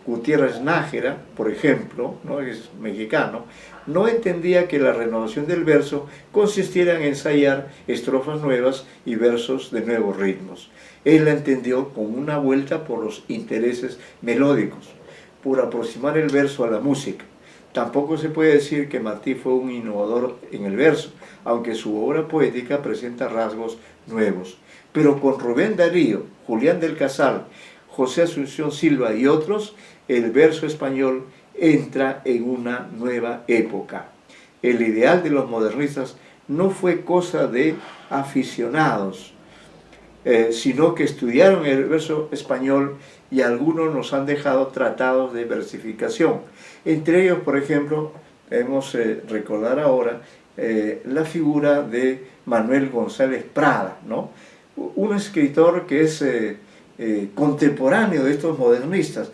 Gutiérrez Nájera, por ejemplo, ¿no? Es mexicano, no entendía que la renovación del verso consistiera en ensayar estrofas nuevas y versos de nuevos ritmos. Él la entendió como una vuelta por los intereses melódicos, por aproximar el verso a la música. Tampoco se puede decir que Martí fue un innovador en el verso, aunque su obra poética presenta rasgos nuevos. Pero con Rubén Darío, Julián del Casal, José Asunción Silva y otros, el verso español entra en una nueva época. El ideal de los modernistas no fue cosa de aficionados, sino que estudiaron el verso español y algunos nos han dejado tratados de versificación. Entre ellos, por ejemplo, debemos recordar ahora la figura de Manuel González Prada, ¿no? Un escritor que es contemporáneo de estos modernistas,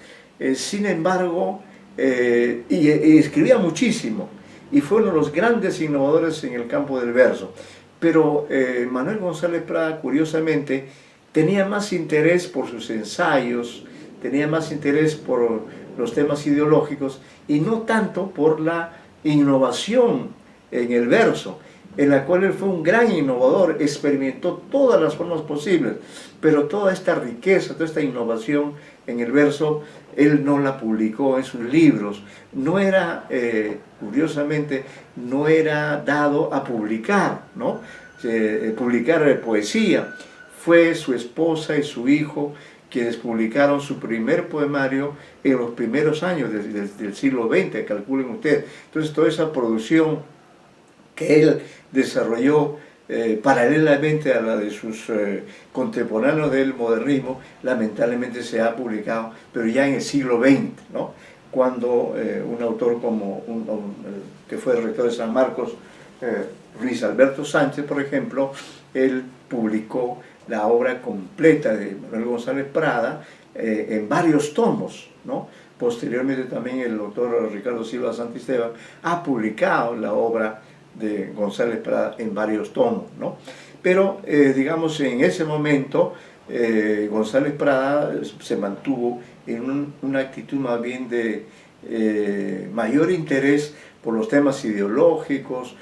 sin embargo, y escribía muchísimo, y fue uno de los grandes innovadores en el campo del verso. Pero Manuel González Prada, curiosamente, tenía más interés por sus ensayos, tenía más interés por los temas ideológicos, y no tanto por la innovación en el verso, en la cual él fue un gran innovador, experimentó todas las formas posibles, pero toda esta riqueza, toda esta innovación en el verso, él no la publicó en sus libros. No era, curiosamente, no era dado a publicar, ¿no? Publicar poesía. Fue su esposa y su hijo quienes publicaron su primer poemario en los primeros años del siglo XX, calculen ustedes. Entonces, toda esa producción que él desarrolló paralelamente a la de sus contemporáneos del modernismo, lamentablemente se ha publicado, pero ya en el siglo XX, ¿no? cuando un autor como que fue el rector de San Marcos, Luis Alberto Sánchez, por ejemplo, él publicó la obra completa de Manuel González Prada en varios tomos, ¿no? Posteriormente también el doctor Ricardo Silva Santisteban ha publicado la obra de González Prada en varios tomos, ¿no? Pero, digamos, en ese momento González Prada se mantuvo en una actitud más bien de mayor interés por los temas ideológicos,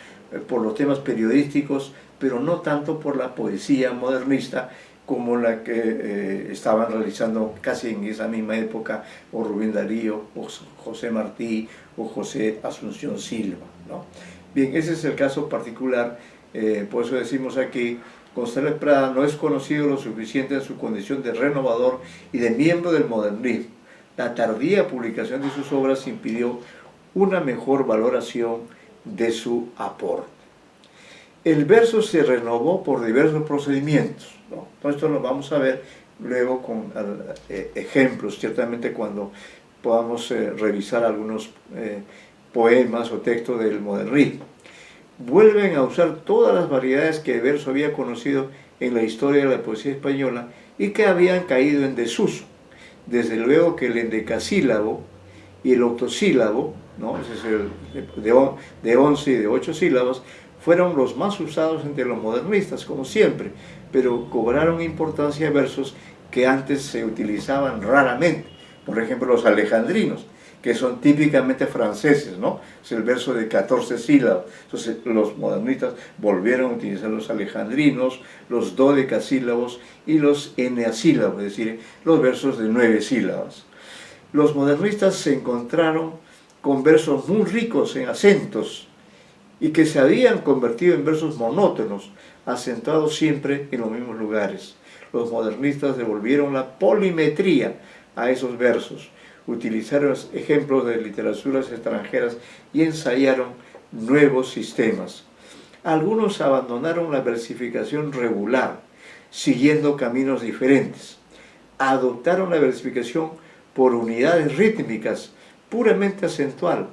por los temas periodísticos, pero no tanto por la poesía modernista como la que estaban realizando casi en esa misma época o Rubén Darío, o José Martí, o José Asunción Silva, ¿no? Bien, ese es el caso particular, por eso decimos aquí, González Prada no es conocido lo suficiente en su condición de renovador y de miembro del modernismo. La tardía publicación de sus obras impidió una mejor valoración de su aporte. El verso se renovó por diversos procedimientos, ¿no? Todo esto lo vamos a ver luego con ejemplos, ciertamente cuando podamos revisar algunos poemas o textos del modernismo. Vuelven a usar todas las variedades que el verso había conocido en la historia de la poesía española y que habían caído en desuso. Desde luego que el endecasílabo y el octosílabo, ¿no? Ese es el de 11 y de 8 sílabas, fueron los más usados entre los modernistas, como siempre, pero cobraron importancia versos que antes se utilizaban raramente. Por ejemplo, los alejandrinos, que son típicamente franceses, ¿no? Es el verso de 14 sílabas. Entonces los modernistas volvieron a utilizar los alejandrinos, los dodecasílabos y los eneasílabos, es decir, los versos de 9 sílabas. Los modernistas se encontraron con versos muy ricos en acentos y que se habían convertido en versos monótonos, acentuados siempre en los mismos lugares. Los modernistas devolvieron la polimetría a esos versos, utilizaron ejemplos de literaturas extranjeras y ensayaron nuevos sistemas. Algunos abandonaron la versificación regular, siguiendo caminos diferentes. Adoptaron la versificación por unidades rítmicas, puramente acentual,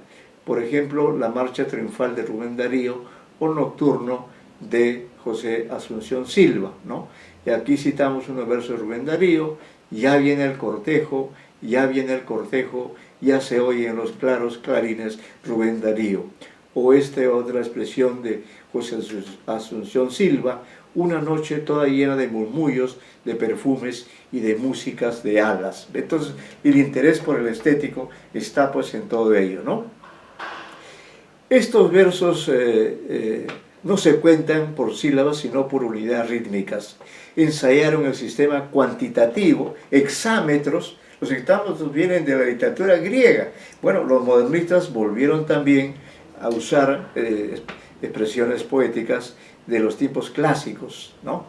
por ejemplo, la marcha triunfal de Rubén Darío o Nocturno de José Asunción Silva, ¿no? Y aquí citamos unos versos de Rubén Darío: ya viene el cortejo, ya viene el cortejo, ya se oye en los claros clarines Rubén Darío. O otra expresión de José Asunción Silva: una noche toda llena de murmullos, de perfumes y de músicas de alas. Entonces, el interés por el estético está pues en todo ello, ¿no? Estos versos no se cuentan por sílabas, sino por unidades rítmicas. Ensayaron el sistema cuantitativo, hexámetros. Los hexámetros vienen de la literatura griega. Bueno, los modernistas volvieron también a usar expresiones poéticas de los tiempos clásicos, ¿no?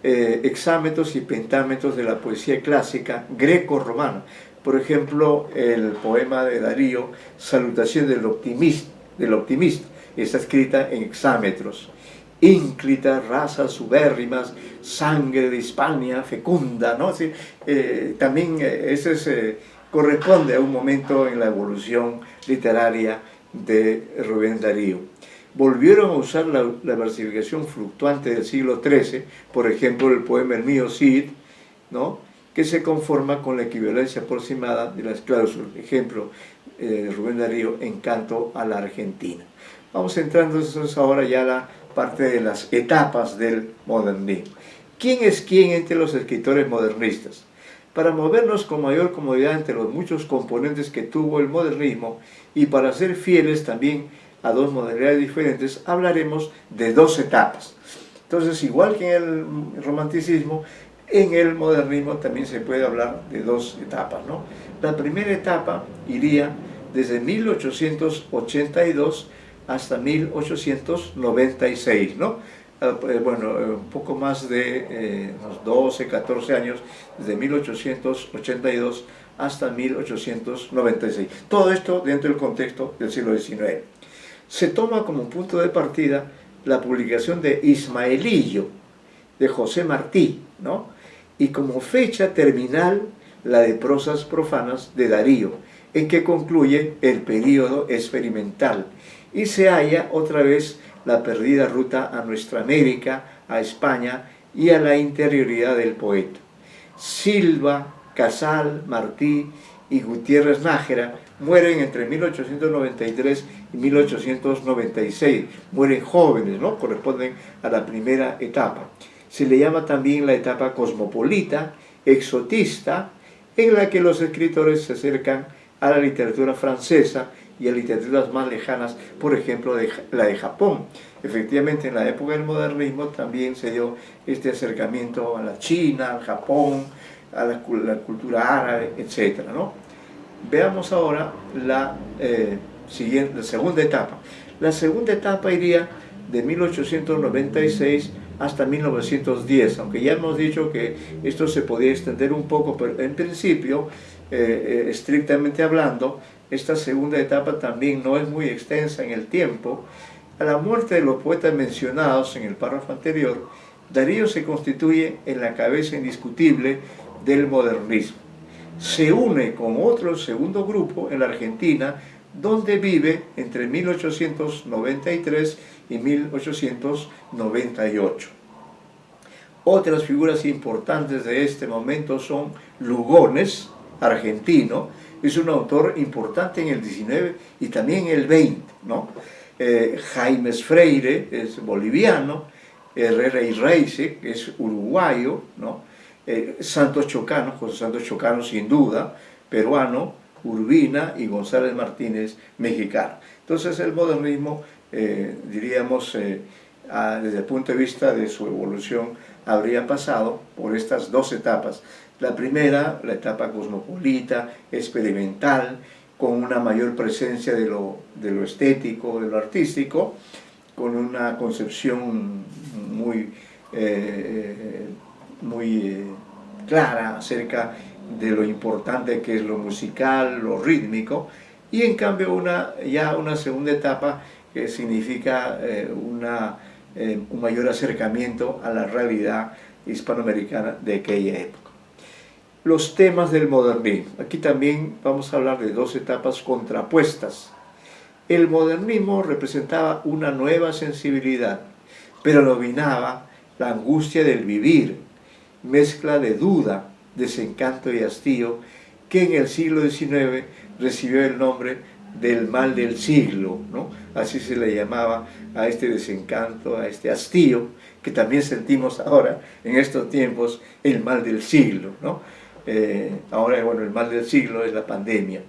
Hexámetros y pentámetros de la poesía clásica greco-romana. Por ejemplo, el poema de Darío, Salutación del Optimista, está escrita en hexámetros. Ínclita, razas ubérrimas, sangre de Hispania fecunda, ¿no? Sí, también ese corresponde a un momento en la evolución literaria de Rubén Darío. Volvieron a usar la versificación fluctuante del siglo XIII, por ejemplo, el poema El mío Cid, ¿no? Que se conforma con la equivalencia aproximada de las cláusulas. Ejemplo, Rubén Darío, Encanto a la Argentina. Vamos entrando entonces ahora ya a la parte de las etapas del modernismo. ¿Quién es quién entre los escritores modernistas? Para movernos con mayor comodidad entre los muchos componentes que tuvo el modernismo y para ser fieles también a dos modalidades diferentes, hablaremos de dos etapas. Entonces, igual que en el romanticismo, en el modernismo también se puede hablar de dos etapas, ¿no? La primera etapa iría desde 1882 hasta 1896, ¿no? Bueno, un poco más de unos 12, 14 años, desde 1882 hasta 1896. Todo esto dentro del contexto del siglo XIX. Se toma como punto de partida la publicación de Ismaelillo, de José Martí, ¿no? Y como fecha terminal la de Prosas profanas de Darío, en que concluye el periodo experimental y se halla otra vez la perdida ruta a nuestra América, a España y a la interioridad del poeta. Silva, Casal, Martí y Gutiérrez Nájera mueren entre 1893 y 1896, mueren jóvenes, ¿no? Corresponden a la primera etapa. Se le llama también la etapa cosmopolita, exotista, en la que los escritores se acercan a la literatura francesa y a literaturas más lejanas, por ejemplo, la de Japón. Efectivamente, en la época del modernismo también se dio este acercamiento a la China, al Japón, a la cultura árabe, etc., ¿no? Veamos ahora la segunda etapa. La segunda etapa iría de 1896 hasta 1910, aunque ya hemos dicho que esto se podía extender un poco, pero en principio, estrictamente hablando, esta segunda etapa también no es muy extensa en el tiempo. A la muerte de los poetas mencionados en el párrafo anterior, Darío se constituye en la cabeza indiscutible del modernismo. Se une con otro segundo grupo en la Argentina, donde vive entre 1893 y 1898. Otras figuras importantes de este momento son Lugones, argentino, es un autor importante en el 19 y también en el 20, ¿no? Jaimes Freire es boliviano, Herrera y Reise es uruguayo, ¿no? Santos Chocano, José Santos Chocano sin duda, peruano, Urbina y González Martínez, mexicano. Entonces el modernismo, diríamos, desde el punto de vista de su evolución, habría pasado por estas dos etapas. La primera, la etapa cosmopolita, experimental, con una mayor presencia de lo estético, de lo artístico, con una concepción muy clara acerca de lo importante que es lo musical, lo rítmico, y en cambio ya una segunda etapa que significa un mayor acercamiento a la realidad hispanoamericana de aquella época. Los temas del modernismo. Aquí también vamos a hablar de dos etapas contrapuestas. El modernismo representaba una nueva sensibilidad, pero dominaba la angustia del vivir, mezcla de duda, desencanto y hastío, que en el siglo XIX recibió el nombre del mal del siglo, ¿no? Así se le llamaba a este desencanto, a este hastío, que también sentimos ahora, en estos tiempos, el mal del siglo, ¿no? Ahora, bueno, el mal del siglo es la pandemia.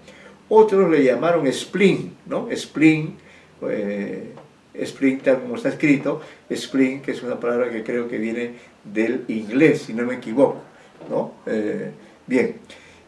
Otros le llamaron spleen, ¿no? Spleen, spleen tal como está escrito, spleen, que es una palabra que creo que viene del inglés, si no me equivoco, ¿no? Bien,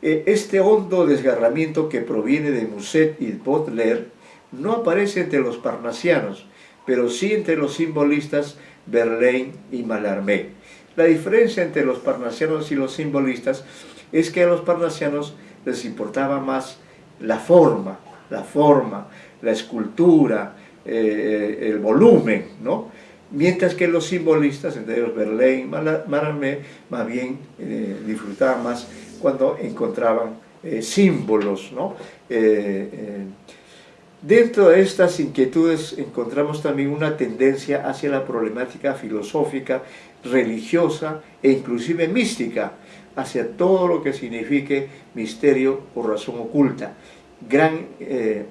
este hondo desgarramiento que proviene de Musset y Baudelaire no aparece entre los parnasianos, pero sí entre los simbolistas Verlaine y Mallarmé. La diferencia entre los parnasianos y los simbolistas es que a los parnasianos les importaba más la forma, la escultura, el volumen, ¿no? Mientras que los simbolistas, entre ellos Verlaine y Mallarmé, más bien disfrutaban más cuando encontraban símbolos, ¿no? Dentro de estas inquietudes encontramos también una tendencia hacia la problemática filosófica, religiosa e inclusive mística, hacia todo lo que signifique misterio o razón oculta. Gran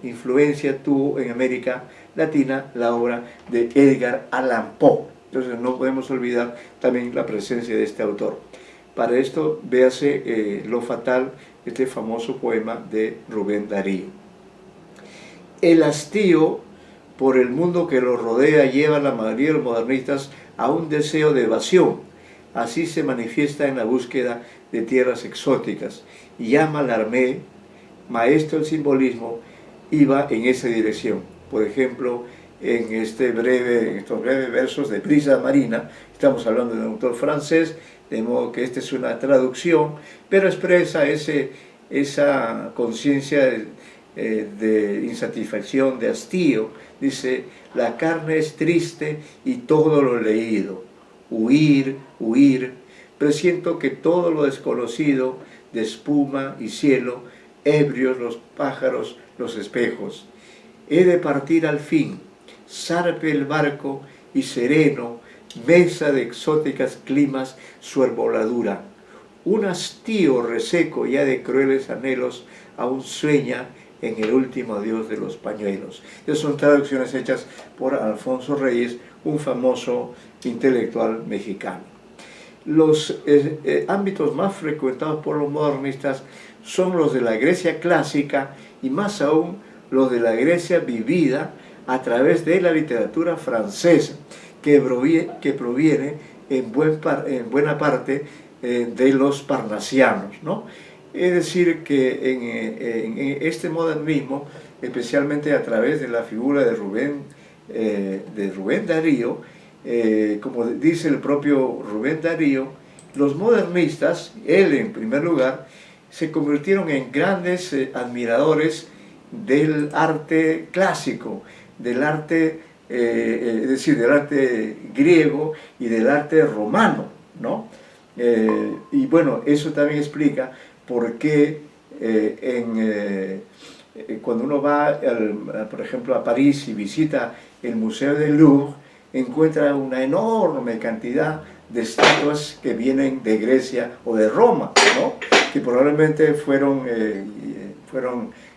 influencia tuvo en América Latina la obra de Edgar Allan Poe. Entonces no podemos olvidar también la presencia de este autor. Para esto véase Lo Fatal, este famoso poema de Rubén Darío. El hastío por el mundo que lo rodea lleva a la mayoría de los modernistas a un deseo de evasión. Así se manifiesta en la búsqueda de tierras exóticas. Y ya Mallarmé, maestro del simbolismo, iba en esa dirección. Por ejemplo, en estos breves versos de Brisa Marina, estamos hablando de un autor francés, de modo que esta es una traducción, pero expresa esa conciencia de insatisfacción, de hastío. Dice: la carne es triste y todo lo leído, huir, huir, presiento que todo lo desconocido de espuma y cielo ebrios los pájaros, los espejos. He de partir al fin, zarpe el barco y sereno, mesa de exóticas climas su herboladura. Un hastío reseco ya de crueles anhelos aún sueña en el último adiós de los pañuelos. Estas son traducciones hechas por Alfonso Reyes, un famoso intelectual mexicano. Los ámbitos más frecuentados por los modernistas son los de la Grecia clásica y más aún los de la Grecia vivida a través de la literatura francesa, que proviene en buena parte de los parnasianos, ¿no? Es decir, que en este modernismo, especialmente a través de la figura de Rubén Darío, como dice el propio Rubén Darío, los modernistas, él en primer lugar, se convirtieron en grandes admiradores del arte clásico, del arte, es decir, del arte griego y del arte romano, ¿no? Y bueno, eso también explica por qué cuando uno va, por ejemplo, a París y visita el Museo del Louvre, encuentra una enorme cantidad de estatuas que vienen de Grecia o de Roma, ¿no? Que probablemente fueron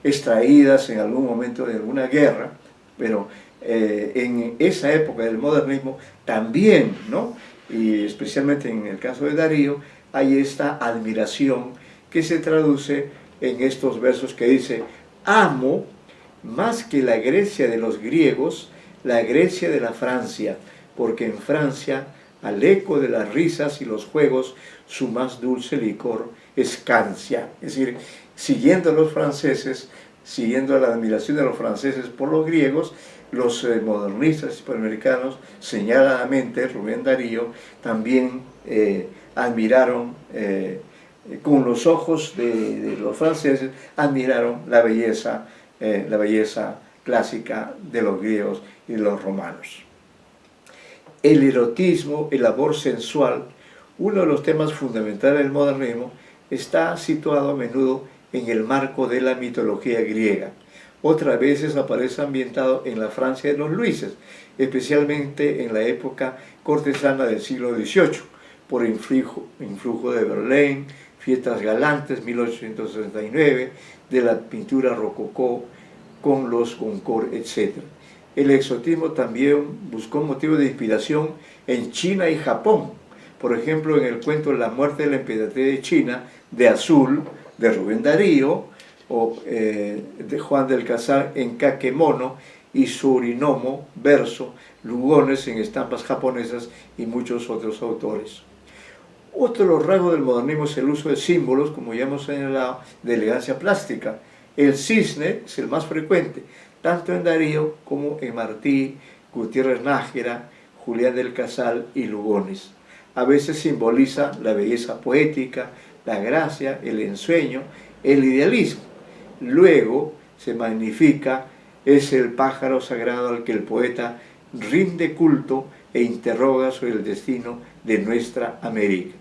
extraídas en algún momento de alguna guerra, pero en esa época del modernismo también, ¿no? Y especialmente en el caso de Darío, hay esta admiración que se traduce en estos versos que dice: amo más que la Grecia de los griegos, la Grecia de la Francia, porque en Francia, al eco de las risas y los juegos, su más dulce licor escancia. Es decir, siguiendo a los franceses, siguiendo la admiración de los franceses por los griegos, los modernistas hispanoamericanos, señaladamente Rubén Darío, también admiraron, con los ojos de los franceses, admiraron la belleza clásica de los griegos y de los romanos. El erotismo, el amor sensual, uno de los temas fundamentales del modernismo, está situado a menudo en el marco de la mitología griega. Otras veces aparece ambientado en la Francia de los Luises, especialmente en la época cortesana del siglo XVIII, por influjo de Verlaine, Fiestas Galantes, 1869, de la pintura rococó con los Goncourt, etc. El exotismo también buscó motivo de inspiración en China y Japón. Por ejemplo, en el cuento La muerte de la emperatriz de China, de Azul, de Rubén Darío, o de Juan del Casar en Kakemono, y Surinomo, verso, Lugones en estampas japonesas y muchos otros autores. Otro de los rasgos del modernismo es el uso de símbolos, como ya hemos señalado, de elegancia plástica. El cisne es el más frecuente, tanto en Darío como en Martí, Gutiérrez Nájera, Julián del Casal y Lugones. A veces simboliza la belleza poética, la gracia, el ensueño, el idealismo. Luego se magnifica, es el pájaro sagrado al que el poeta rinde culto e interroga sobre el destino de nuestra América.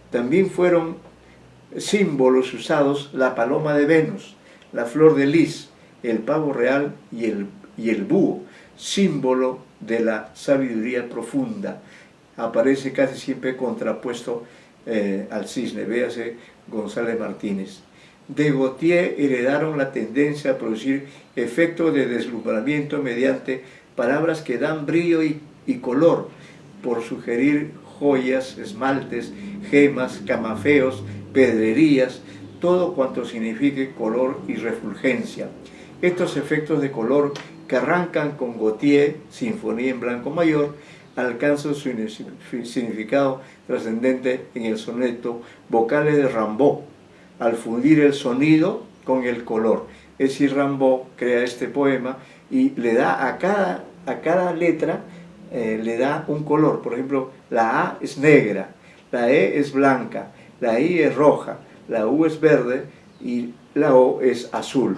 También fueron símbolos usados la paloma de Venus, la flor de lis, el pavo real y el búho, símbolo de la sabiduría profunda. Aparece casi siempre contrapuesto al cisne, véase González Martínez. De Gautier heredaron la tendencia a producir efectos de deslumbramiento mediante palabras que dan brillo y color, por sugerir joyas, esmaltes, gemas, camafeos, pedrerías, todo cuanto signifique color y refulgencia. Estos efectos de color que arrancan con Gautier, Sinfonía en Blanco Mayor, alcanzan su significado trascendente en el soneto Vocales de Rimbaud, al fundir el sonido con el color. Es decir, Rimbaud crea este poema y le da a cada letra le da un color. Por ejemplo, la A es negra, la E es blanca, la I es roja, la U es verde y la O es azul.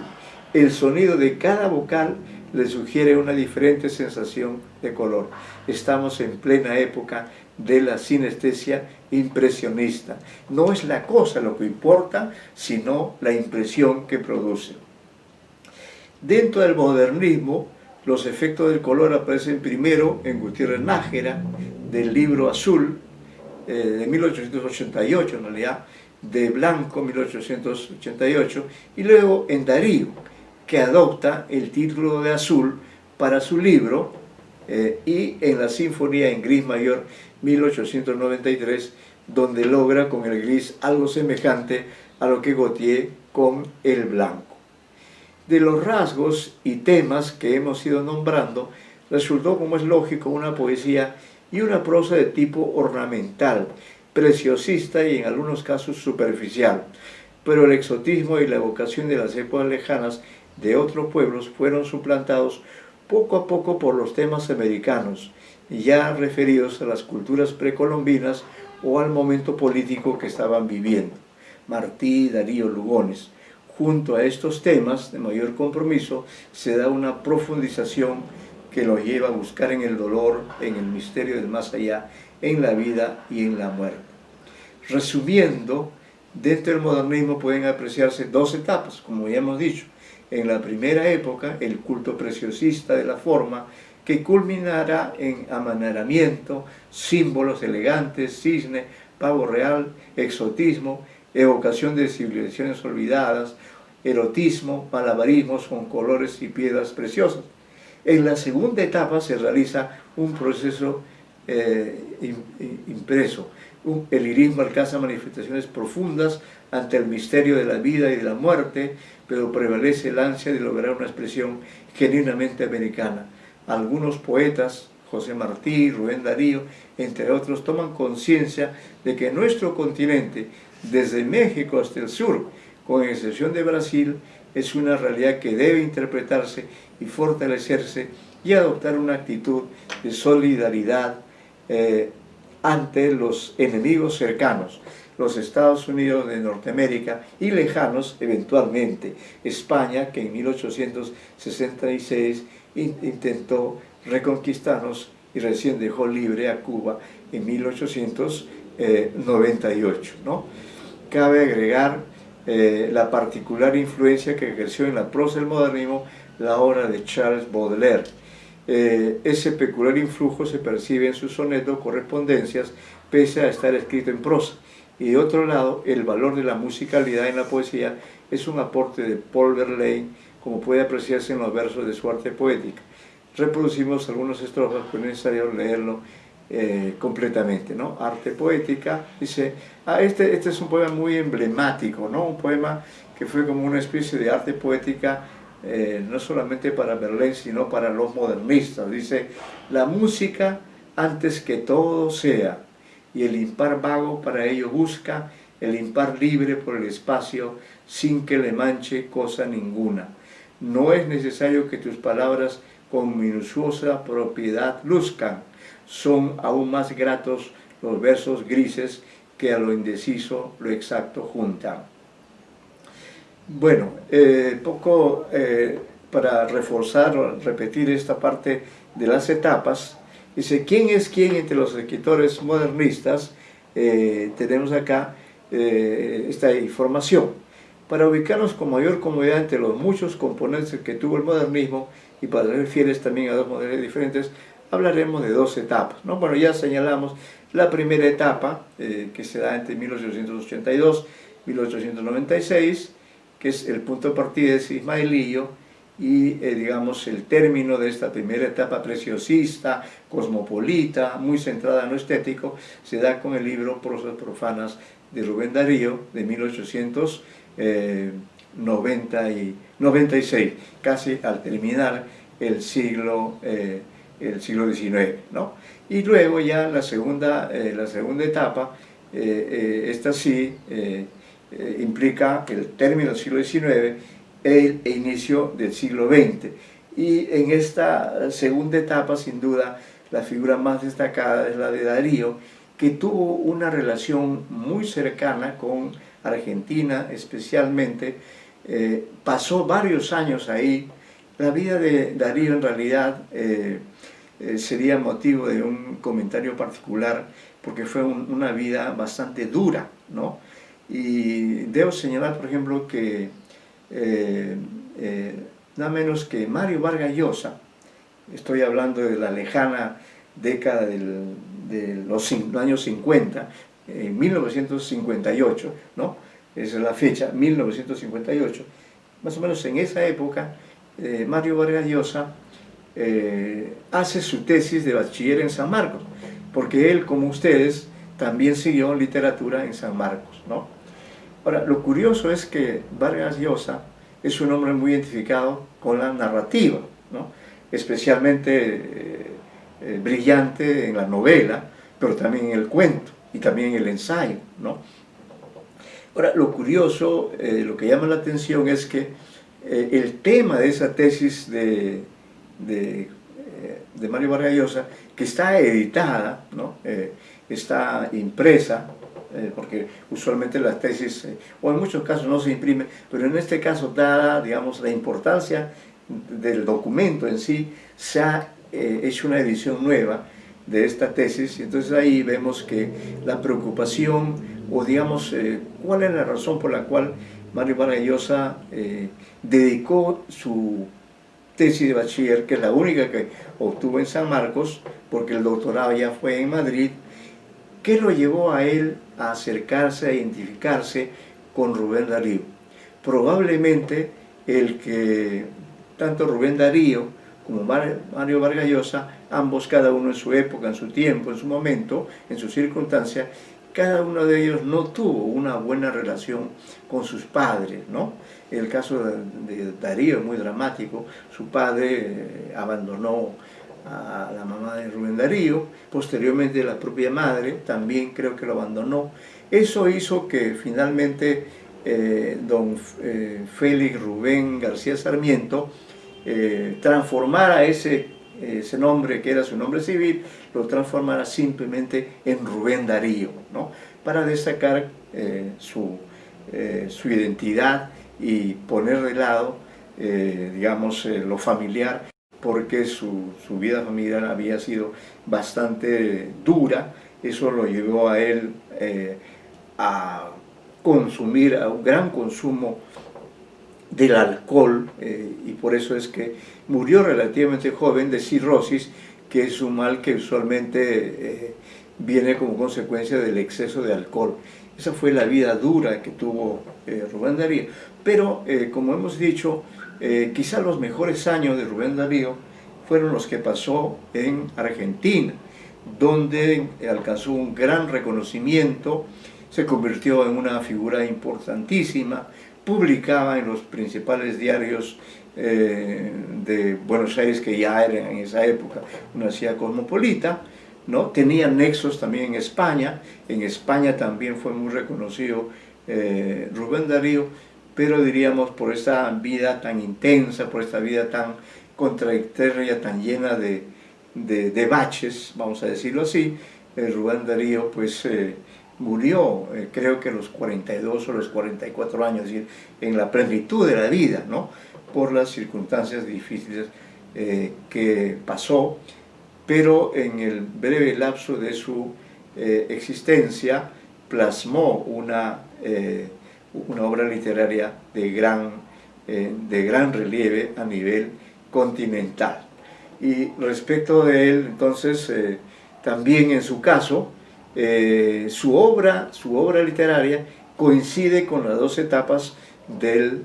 El sonido de cada vocal le sugiere una diferente sensación de color. Estamos en plena época de la sinestesia impresionista. No es la cosa lo que importa, sino la impresión que produce. Dentro del modernismo, los efectos del color aparecen primero en Gutiérrez Nájera, del libro Azul, de 1888 en realidad, de Blanco, 1888, y luego en Darío, que adopta el título de Azul para su libro, y en la Sinfonía en Gris Mayor, 1893, donde logra con el gris algo semejante a lo que Gautier con el blanco. De los rasgos y temas que hemos ido nombrando, resultó, como es lógico, una poesía y una prosa de tipo ornamental, preciosista y en algunos casos superficial, pero el exotismo y la evocación de las épocas lejanas de otros pueblos fueron suplantados poco a poco por los temas americanos, ya referidos a las culturas precolombinas o al momento político que estaban viviendo. Martí, Darío, Lugones. Junto a estos temas de mayor compromiso se da una profundización que los lleva a buscar en el dolor, en el misterio del más allá, en la vida y en la muerte. Resumiendo, dentro del modernismo pueden apreciarse dos etapas, como ya hemos dicho. En la primera época, el culto preciosista de la forma, que culminará en amaneramiento, símbolos elegantes, cisne, pavo real, exotismo, evocación de civilizaciones olvidadas, erotismo, malabarismos con colores y piedras preciosas. En la segunda etapa se realiza un proceso impreso. El lirismo alcanza manifestaciones profundas ante el misterio de la vida y de la muerte, pero prevalece el ansia de lograr una expresión genuinamente americana. Algunos poetas, José Martí, Rubén Darío, entre otros, toman conciencia de que nuestro continente, desde México hasta el sur, con excepción de Brasil, es una realidad que debe interpretarse y fortalecerse y adoptar una actitud de solidaridad ante los enemigos cercanos, los Estados Unidos de Norteamérica y lejanos eventualmente, España, que en 1866 intentó reconquistarnos y recién dejó libre a Cuba en 1898, ¿no? Cabe agregar la particular influencia que ejerció en la prosa del modernismo la obra de Charles Baudelaire. Ese peculiar influjo se percibe en sus sonetos correspondencias, pese a estar escrito en prosa. Y de otro lado, el valor de la musicalidad en la poesía es un aporte de Paul Verlaine, como puede apreciarse en los versos de su arte poética. Reproducimos algunas estrofas, pero es necesario leerlo completamente, ¿no? Arte poética, dice, este es un poema muy emblemático, ¿no? Un poema que fue como una especie de arte poética, no solamente para Verlaine, sino para los modernistas. Dice, la música antes que todo sea, y el impar vago para ello busca, el impar libre por el espacio, sin que le manche cosa ninguna. No es necesario que tus palabras con minuciosa propiedad luzcan, son aún más gratos los versos grises que a lo indeciso lo exacto juntan. Bueno, para reforzar o repetir esta parte de las etapas, dice, ¿quién es quién entre los escritores modernistas? Tenemos acá esta información. Para ubicarnos con mayor comodidad entre los muchos componentes que tuvo el modernismo y para ser fieles también a dos modelos diferentes, hablaremos de dos etapas, ¿no? Bueno, ya señalamos la primera etapa, que se da entre 1882 y 1896, que es el punto de partida de Ismaelillo, y digamos el término de esta primera etapa preciosista, cosmopolita, muy centrada en lo estético, se da con el libro Prosas profanas de Rubén Darío, de 1896, casi al terminar el siglo XIX, ¿no? Y luego ya la segunda etapa, esta sí implica el término del siglo XIX e inicio del siglo XX. Y en esta segunda etapa, sin duda, la figura más destacada es la de Darío, que tuvo una relación muy cercana con Argentina, especialmente, pasó varios años ahí. La vida de Darío en realidad sería motivo de un comentario particular porque fue una vida bastante dura, ¿no? Y debo señalar, por ejemplo, que nada menos que Mario Vargas Llosa, estoy hablando de la lejana década de los años 50, 1958, ¿no? Esa es la fecha, 1958. Más o menos en esa época, Mario Vargas Llosa hace su tesis de bachiller en San Marcos, porque él, como ustedes, también siguió literatura en San Marcos, ¿no? Ahora, lo curioso es que Vargas Llosa es un hombre muy identificado con la narrativa, ¿no? Especialmente brillante en la novela, pero también en el cuento y también en el ensayo, ¿no? Ahora, lo curioso, lo que llama la atención es que el tema de esa tesis de Mario Vargas Llosa, que está editada, ¿no? Está impresa, porque usualmente las tesis, o en muchos casos no se imprimen, pero en este caso, dada, digamos, la importancia del documento en sí, se ha hecho una edición nueva de esta tesis, y entonces ahí vemos que la preocupación, o digamos, cuál es la razón por la cual Mario Vargas Llosa dedicó su tesis de bachiller, que es la única que obtuvo en San Marcos, porque el doctorado ya fue en Madrid. ¿Qué lo llevó a él a acercarse, a identificarse con Rubén Darío? Probablemente el que tanto Rubén Darío como Mario Vargas Llosa, ambos, cada uno en su época, en su tiempo, en su momento, en sus circunstancias, cada uno de ellos no tuvo una buena relación con sus padres, ¿no? El caso de Darío es muy dramático. Su padre abandonó a la mamá de Rubén Darío, posteriormente la propia madre también creo que lo abandonó. Eso hizo que finalmente don Félix Rubén García Sarmiento transformara ese nombre que era su nombre civil, lo transformara simplemente en Rubén Darío, ¿no? Para destacar su identidad y poner de lado, digamos, lo familiar, porque su vida familiar había sido bastante dura. Eso lo llevó a él a consumir, a un gran consumo del alcohol, y por eso es que murió relativamente joven de cirrosis, que es un mal que usualmente viene como consecuencia del exceso de alcohol. Esa fue la vida dura que tuvo Rubén Darío. Pero, como hemos dicho, quizá los mejores años de Rubén Darío fueron los que pasó en Argentina, donde alcanzó un gran reconocimiento, se convirtió en una figura importantísima, publicaba en los principales diarios de Buenos Aires, que ya eran en esa época una ciudad cosmopolita, ¿no? Tenía nexos también en España también fue muy reconocido Rubén Darío, pero diríamos por esta vida tan intensa, por esta vida tan contradictoria, tan llena de baches, vamos a decirlo así, Rubén Darío pues murió, creo que a los 42 o los 44 años, es decir, en la plenitud de la vida, ¿no? Por las circunstancias difíciles que pasó, pero en el breve lapso de su existencia plasmó una obra literaria de gran relieve a nivel continental. Y respecto de él, entonces, también en su caso, su obra literaria coincide con las dos etapas del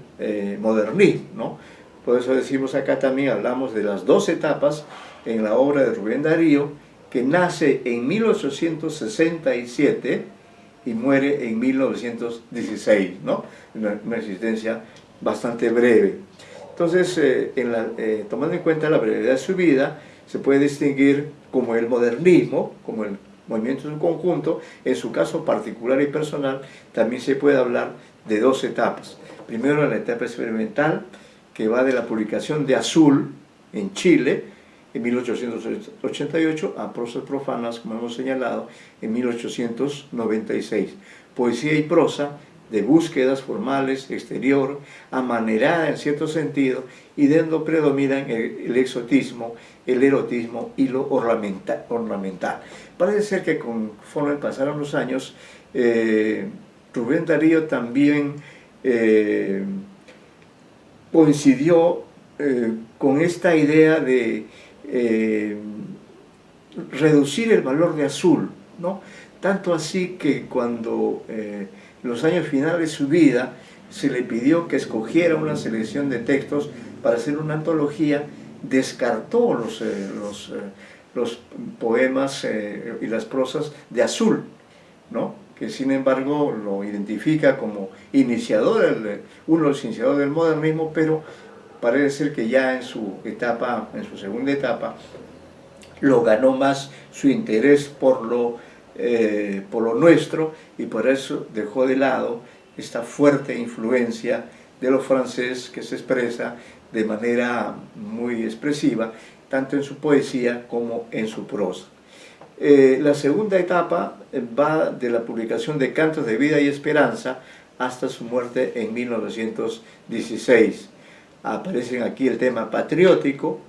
modernismo, ¿no? Por eso decimos acá también, hablamos de las dos etapas en la obra de Rubén Darío, que nace en 1867 y muere en 1916, ¿no? Una existencia bastante breve. Entonces, tomando en cuenta la brevedad de su vida, se puede distinguir como el modernismo, como el movimiento en su conjunto. En su caso particular y personal, también se puede hablar de dos etapas. Primero, la etapa experimental, que va de la publicación de Azul en Chile, en 1888, a Prosas Profanas, como hemos señalado, en 1896. Poesía y prosa, de búsquedas formales, exterior, amanerada en cierto sentido, y donde predominan el exotismo, el erotismo y lo ornamental. Parece ser que conforme pasaron los años, Rubén Darío también coincidió con esta idea de reducir el valor de azul, ¿no? Tanto así que cuando en los años finales de su vida se le pidió que escogiera una selección de textos para hacer una antología, descartó los poemas y las prosas de Azul, ¿no? Que sin embargo lo identifica como iniciador, uno de los iniciadores del modernismo, pero parece ser que ya en su segunda etapa, lo ganó más su interés por lo nuestro, y por eso dejó de lado esta fuerte influencia de los franceses que se expresa de manera muy expresiva, tanto en su poesía como en su prosa. La segunda etapa va de la publicación de Cantos de Vida y Esperanza hasta su muerte en 1916. Aparecen aquí el tema patriótico,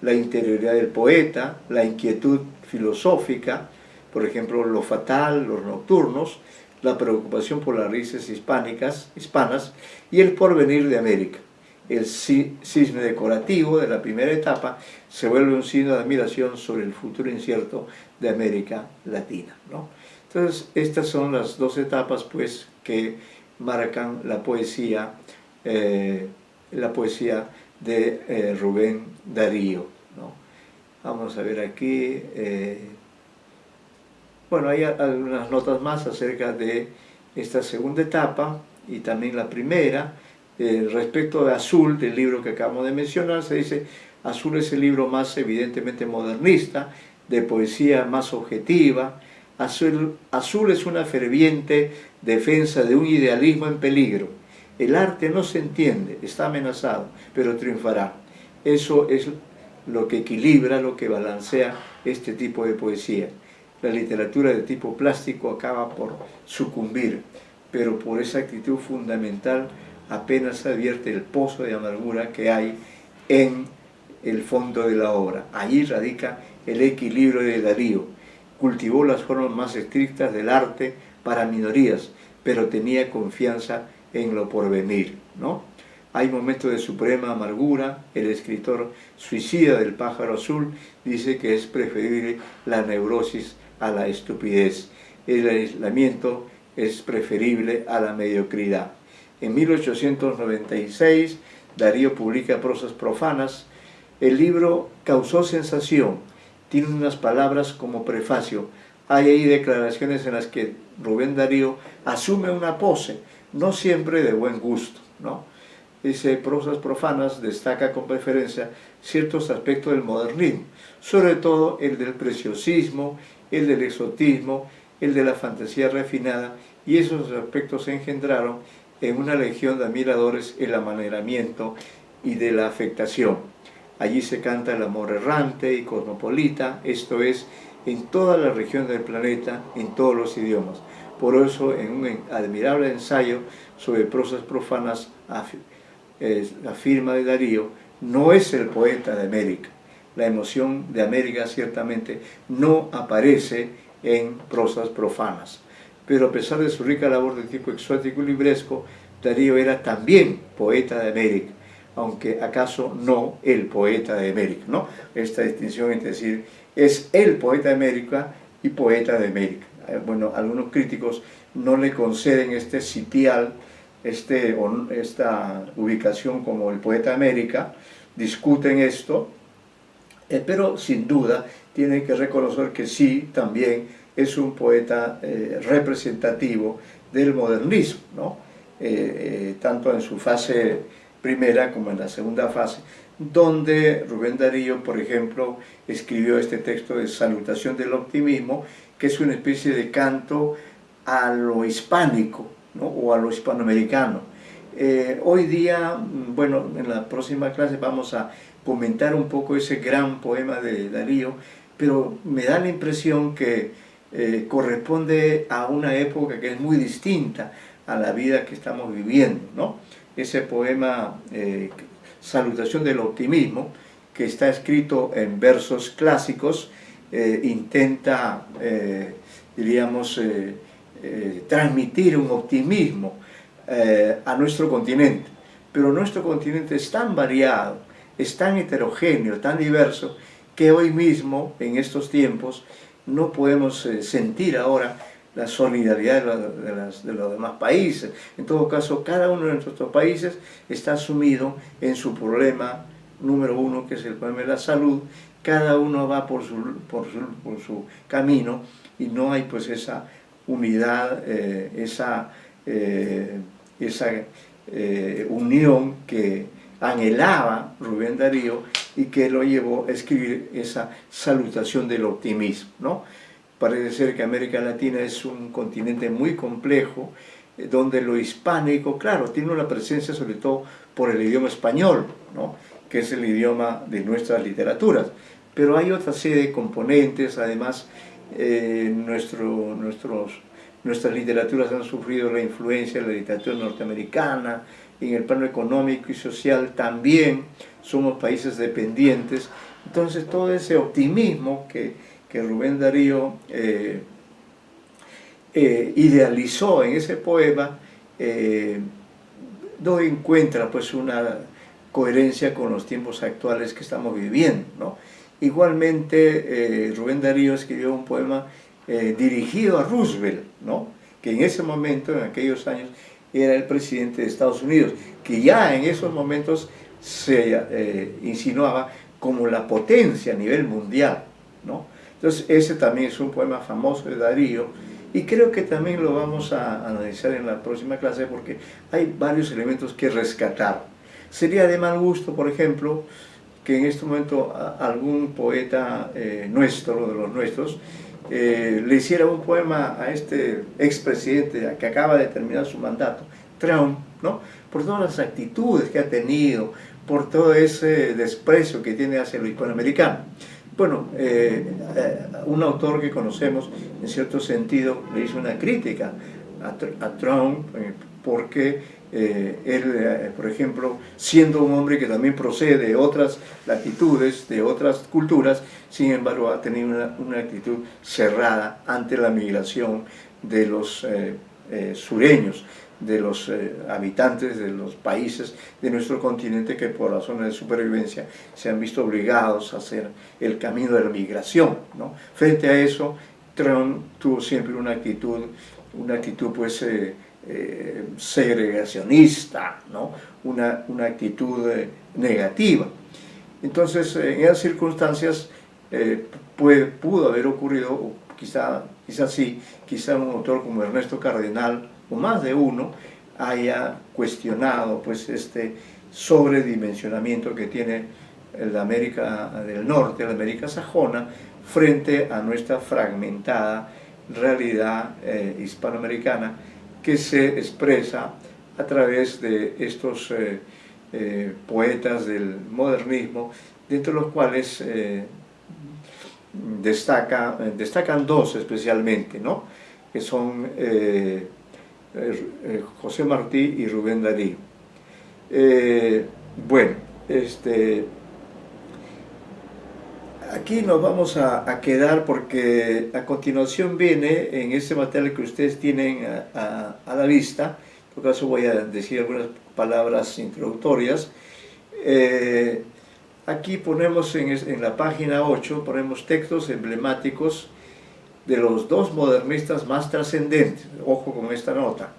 la interioridad del poeta, la inquietud filosófica, por ejemplo, lo fatal, los nocturnos, la preocupación por las raíces hispanas y el porvenir de América. El cisne decorativo de la primera etapa se vuelve un signo de admiración sobre el futuro incierto de América Latina, ¿no? Entonces, estas son las dos etapas, pues, que marcan la poesía de Rubén Darío, ¿no? Vamos a ver aquí. Bueno, hay algunas notas más acerca de esta segunda etapa y también la primera. Respecto de Azul, del libro que acabamos de mencionar, se dice: Azul es el libro más evidentemente modernista, de poesía más objetiva. Azul es una ferviente defensa de un idealismo en peligro. El arte no se entiende, está amenazado, pero triunfará. Eso es lo que equilibra, lo que balancea este tipo de poesía. La literatura de tipo plástico acaba por sucumbir, pero por esa actitud fundamental apenas se advierte el pozo de amargura que hay en el fondo de la obra. Allí radica el equilibrio de Darío. Cultivó las formas más estrictas del arte para minorías, pero tenía confianza en lo porvenir, ¿no? Hay momentos de suprema amargura. El escritor suicida del Pájaro Azul dice que es preferible la neurosis a la estupidez. El aislamiento es preferible a la mediocridad. En 1896, Darío publica Prosas Profanas. El libro causó sensación. Tiene unas palabras como prefacio. Hay ahí declaraciones en las que Rubén Darío asume una pose, no siempre de buen gusto, ¿no? Dice: Prosas Profanas destaca con preferencia ciertos aspectos del modernismo, sobre todo el del preciosismo, el del exotismo, el de la fantasía refinada, y esos aspectos engendraron en una legión de admiradores el amaneramiento y de la afectación. Allí se canta el amor errante y cosmopolita, esto es, en toda la región del planeta, en todos los idiomas. Por eso, en un admirable ensayo sobre prosas profanas, afirma de Darío: no es el poeta de América. La emoción de América ciertamente no aparece en prosas profanas. Pero a pesar de su rica labor de tipo exótico y libresco, Darío era también poeta de América, aunque acaso no el poeta de América, ¿no? Esta distinción es decir, es el poeta de América y poeta de América. Bueno, algunos críticos no le conceden este sitial, esta ubicación como el poeta de América, discuten esto, pero sin duda tienen que reconocer que sí, también es un poeta representativo del modernismo, ¿no? Tanto en su fase primera como en la segunda fase, donde Rubén Darío, por ejemplo, escribió este texto de Salutación del Optimismo, que es una especie de canto a lo hispánico, ¿no? O a lo hispanoamericano. Hoy día, bueno, en la próxima clase vamos a comentar un poco ese gran poema de Darío, pero me da la impresión que corresponde a una época que es muy distinta a la vida que estamos viviendo, ¿no? Ese poema, Salutación del Optimismo, que está escrito en versos clásicos, intenta, diríamos, transmitir un optimismo a nuestro continente. Pero nuestro continente es tan variado, es tan heterogéneo, tan diverso, que hoy mismo, en estos tiempos, no podemos sentir ahora la solidaridad de los demás países. En todo caso, cada uno de nuestros países está sumido en su problema número uno, que es el problema de la salud. Cada uno va por su camino y no hay pues esa unidad, esa unión que anhelaba Rubén Darío y que lo llevó a escribir esa salutación del optimismo, ¿no? Parece ser que América Latina es un continente muy complejo, donde lo hispánico, claro, tiene una presencia sobre todo por el idioma español, ¿no? Que es el idioma de nuestras literaturas, pero hay otra serie de componentes. Además, nuestras literaturas han sufrido la influencia de la literatura norteamericana. En el plano económico y social también somos países dependientes. Entonces todo ese optimismo que Rubén Darío idealizó en ese poema no encuentra pues una coherencia con los tiempos actuales que estamos viviendo, ¿no? Igualmente Rubén Darío escribió un poema dirigido a Roosevelt, ¿no? Que en ese momento, en aquellos años, era el presidente de Estados Unidos, que ya en esos momentos se insinuaba como la potencia a nivel mundial, ¿no? Entonces ese también es un poema famoso de Darío, y creo que también lo vamos a analizar en la próxima clase, porque hay varios elementos que rescatar. Sería de mal gusto, por ejemplo, que en este momento algún poeta nuestro, de los nuestros, le hiciera un poema a este expresidente que acaba de terminar su mandato, Trump, ¿no? Por todas las actitudes que ha tenido, por todo ese desprecio que tiene hacia lo hispanoamericano. Bueno, un autor que conocemos, en cierto sentido, le hizo una crítica a Trump, porque él, por ejemplo, siendo un hombre que también procede de otras latitudes, de otras culturas, sin embargo ha tenido una actitud cerrada ante la migración de los sureños, de los habitantes de los países de nuestro continente, que por razones de supervivencia se han visto obligados a hacer el camino de la migración, ¿no? Frente a eso, Trump tuvo siempre una actitud pues segregacionista, ¿no? Una actitud negativa. Entonces, en esas circunstancias pudo haber ocurrido, quizá sí, quizá un autor como Ernesto Cardenal, o más de uno, haya cuestionado pues este sobredimensionamiento que tiene la América del Norte, la América sajona, frente a nuestra fragmentada realidad hispanoamericana, que se expresa a través de estos poetas del modernismo, dentro de los cuales destacan dos especialmente, ¿no? Que son José Martí y Rubén Darío. Bueno, aquí nos vamos a quedar, porque a continuación viene, en este material que ustedes tienen a la vista, por caso voy a decir algunas palabras introductorias. Aquí ponemos en la página 8, ponemos textos emblemáticos de los dos modernistas más trascendentes. Ojo con esta nota.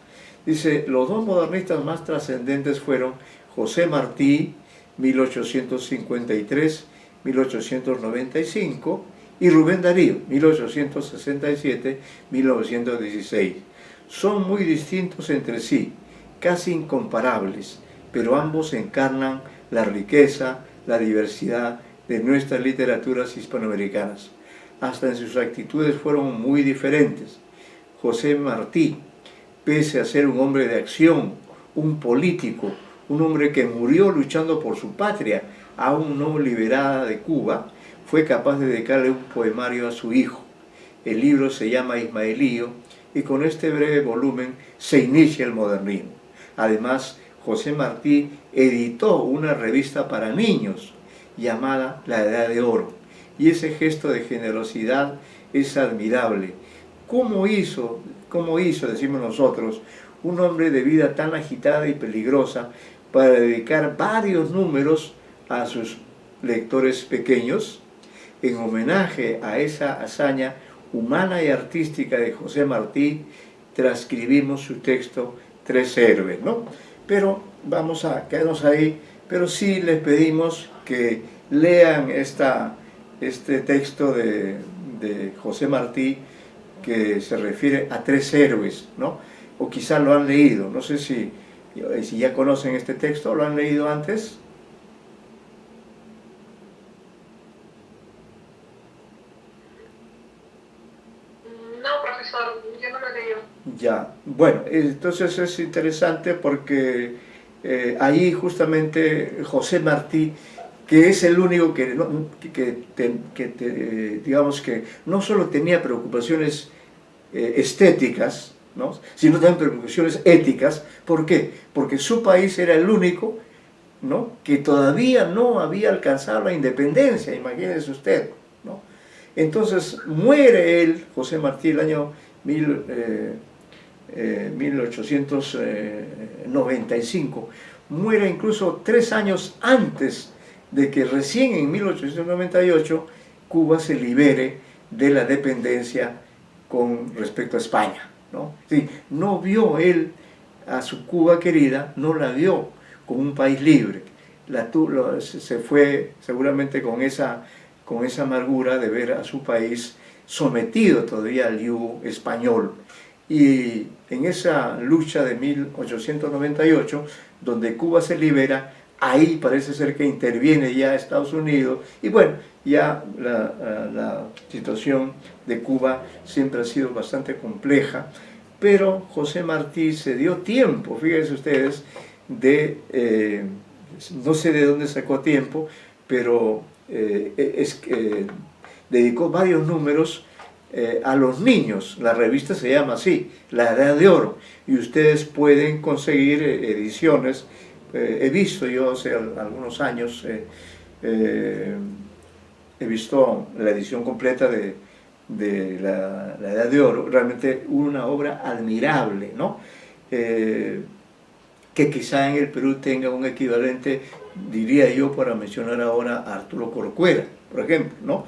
Dice, los dos modernistas más trascendentes fueron José Martí, 1853-1895, y Rubén Darío, 1867-1916. Son muy distintos entre sí, casi incomparables, pero ambos encarnan la riqueza, la diversidad de nuestras literaturas hispanoamericanas. Hasta en sus actitudes fueron muy diferentes. José Martí, pese a ser un hombre de acción, un político, un hombre que murió luchando por su patria, aún no liberada de Cuba, fue capaz de dedicarle un poemario a su hijo. El libro se llama Ismaelío y con este breve volumen se inicia el modernismo. Además, José Martí editó una revista para niños llamada La Edad de Oro, y ese gesto de generosidad es admirable. ¿Cómo hizo, decimos nosotros, un hombre de vida tan agitada y peligrosa para dedicar varios números a sus lectores pequeños? En homenaje a esa hazaña humana y artística de José Martí, transcribimos su texto Tres Héroes, ¿no? Pero vamos a quedarnos ahí, pero sí les pedimos que lean este texto de José Martí, que se refiere a tres héroes, ¿no? O quizás lo han leído, no sé si ya conocen este texto, ¿lo han leído antes? No, profesor, yo no lo he leído. Ya, bueno, entonces es interesante porque ahí justamente José Martí, que es el único digamos que no solo tenía preocupaciones estéticas, ¿no?, sino también preocupaciones éticas. ¿Por qué? Porque su país era el único, ¿no?, que todavía no había alcanzado la independencia, imagínese usted, ¿no? Entonces muere él, José Martí, el año 1895, muere incluso 3 años antes de que recién en 1898 Cuba se libere de la dependencia con respecto a España, ¿no? Sí, no vio él a su Cuba querida, no la vio como un país libre, se fue seguramente con esa amargura de ver a su país sometido todavía al yugo español. Y en esa lucha de 1898, donde Cuba se libera, ahí parece ser que interviene ya Estados Unidos, y bueno, ya la situación de Cuba siempre ha sido bastante compleja, pero José Martí se dio tiempo, fíjense ustedes, no sé de dónde sacó tiempo, pero dedicó varios números a los niños. La revista se llama así, La Edad de Oro, y ustedes pueden conseguir ediciones. He visto yo hace algunos años, he visto la edición completa de la Edad de Oro, realmente una obra admirable, ¿no? Que quizá en el Perú tenga un equivalente, diría yo, para mencionar ahora a Arturo Corcuera, por ejemplo, ¿no?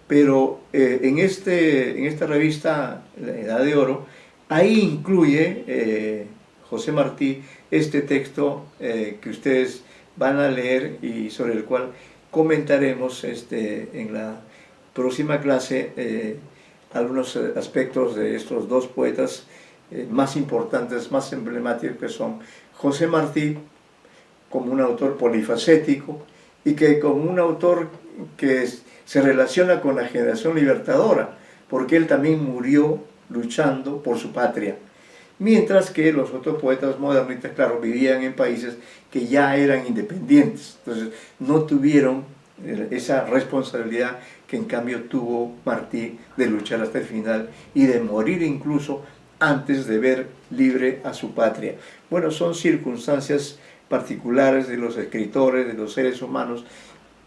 Pero en esta revista, La Edad de Oro, ahí incluye José Martí este texto que ustedes van a leer y sobre el cual comentaremos en la próxima clase algunos aspectos de estos dos poetas más importantes, más emblemáticos, que son José Martí como un autor polifacético y que como un autor que se relaciona con la generación libertadora, porque él también murió luchando por su patria. Mientras que los otros poetas modernistas, claro, vivían en países que ya eran independientes, entonces no tuvieron esa responsabilidad que en cambio tuvo Martí de luchar hasta el final y de morir incluso antes de ver libre a su patria. Bueno, son circunstancias particulares de los escritores, de los seres humanos.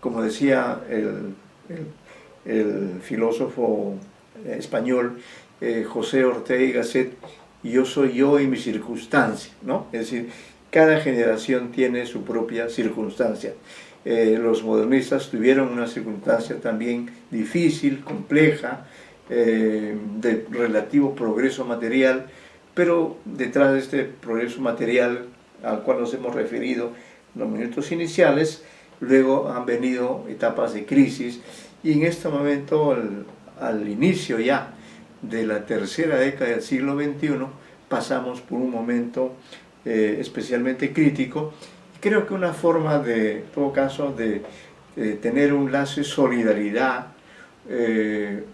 Como decía el filósofo español José Ortega y Gasset, yo soy yo y mi circunstancia, ¿no? Es decir, cada generación tiene su propia circunstancia. Los modernistas tuvieron una circunstancia también difícil, compleja, de relativo progreso material, pero detrás de este progreso material al cual nos hemos referido en los minutos iniciales, luego han venido etapas de crisis, y en este momento, al inicio ya de la tercera década del siglo XXI, pasamos por un momento especialmente crítico. Creo que una forma en todo caso, de tener un lazo de solidaridad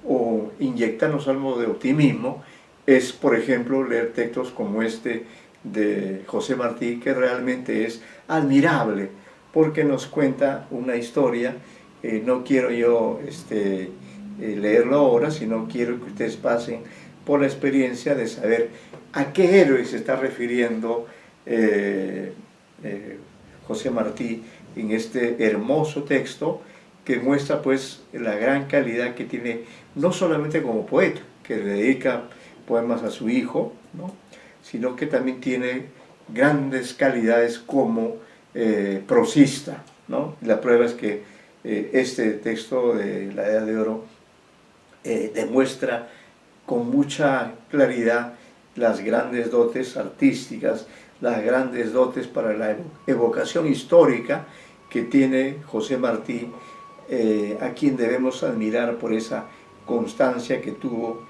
o inyectarnos algo de optimismo es, por ejemplo, leer textos como este de José Martí, que realmente es admirable porque nos cuenta una historia. No quiero yo leerlo ahora, sino quiero que ustedes pasen por la experiencia de saber a qué héroe se está refiriendo José Martí en este hermoso texto que muestra pues la gran calidad que tiene, no solamente como poeta, que le dedica poemas a su hijo, ¿no?, sino que también tiene grandes calidades como prosista, ¿no? La prueba es que este texto de la Edad de Oro demuestra con mucha claridad las grandes dotes artísticas, las grandes dotes para la evocación histórica que tiene José Martí, a quien debemos admirar por esa constancia que tuvo,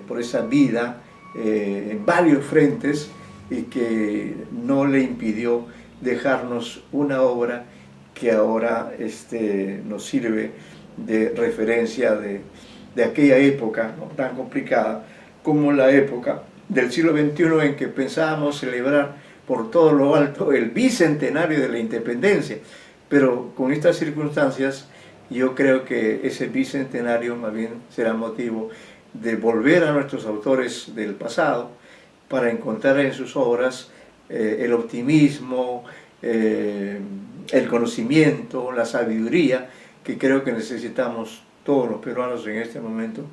por esa vida en varios frentes, y que no le impidió dejarnos una obra que ahora nos sirve de referencia de aquella época, ¿no?, tan complicada como la época del siglo XXI, en que pensábamos celebrar por todo lo alto el bicentenario de la independencia, pero con estas circunstancias yo creo que ese bicentenario más bien será motivo de volver a nuestros autores del pasado para encontrar en sus obras el optimismo, el conocimiento, la sabiduría que creo que necesitamos todos los peruanos en este momento,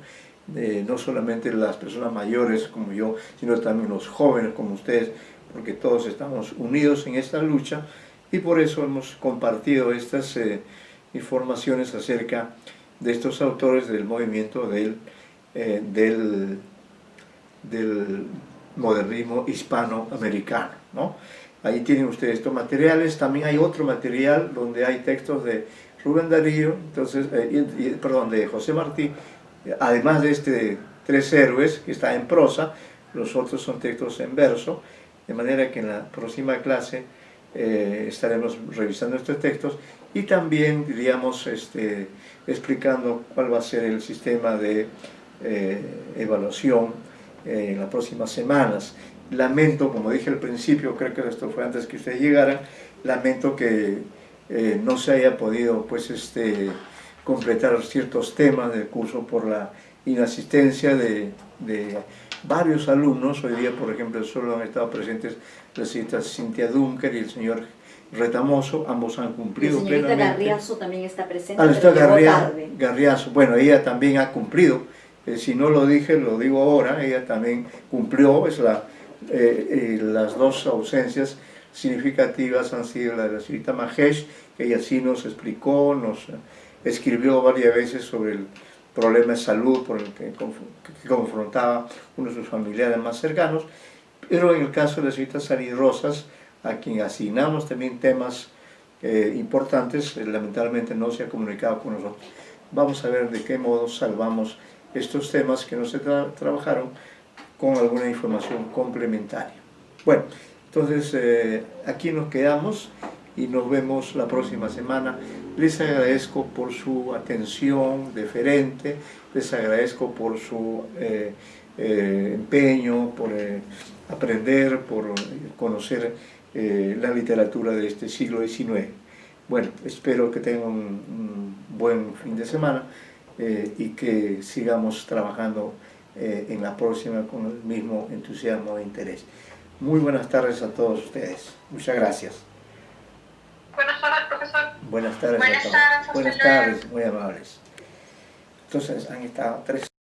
no solamente las personas mayores como yo, sino también los jóvenes como ustedes, porque todos estamos unidos en esta lucha, y por eso hemos compartido estas informaciones acerca de estos autores del movimiento del modernismo hispanoamericano, ¿no? Ahí tienen ustedes estos materiales. También hay otro material donde hay textos de Rubén Darío, entonces, de José Martí, además de Tres Héroes, que está en prosa. Los otros son textos en verso, de manera que en la próxima clase estaremos revisando estos textos y también, diríamos, explicando cuál va a ser el sistema de evaluación en las próximas semanas. Lamento, como dije al principio, creo que esto fue antes que ustedes llegaran, lamento que no se haya podido pues, completar ciertos temas del curso por la inasistencia de varios alumnos. Hoy día, por ejemplo, solo han estado presentes la señorita Cintia Dunker y el señor Retamoso, ambos han cumplido plenamente. La señorita Garriazo también está presente, pero llegó tarde. Garriazo, bueno, ella también ha cumplido, si no lo dije, lo digo ahora, ella también cumplió. Es las dos ausencias significativas han sido la de la señorita Mahesh, que ella sí nos explicó, nos escribió varias veces sobre el problema de salud por el que confrontaba uno de sus familiares más cercanos, pero en el caso de la señorita Sari Rosas, a quien asignamos también temas importantes, lamentablemente no se ha comunicado con nosotros. Vamos a ver de qué modo salvamos estos temas que no se trabajaron con alguna información complementaria. Bueno, entonces aquí nos quedamos y nos vemos la próxima semana. Les agradezco por su atención deferente, les agradezco por su empeño, por aprender, por conocer la literatura de este siglo XIX. Bueno, espero que tengan un buen fin de semana y que sigamos trabajando en la próxima con el mismo entusiasmo e interés. Muy buenas tardes a todos ustedes. Muchas gracias. Buenas tardes, profesor. Buenas tardes a todos. Buenas tardes, muy amables. Entonces han estado 3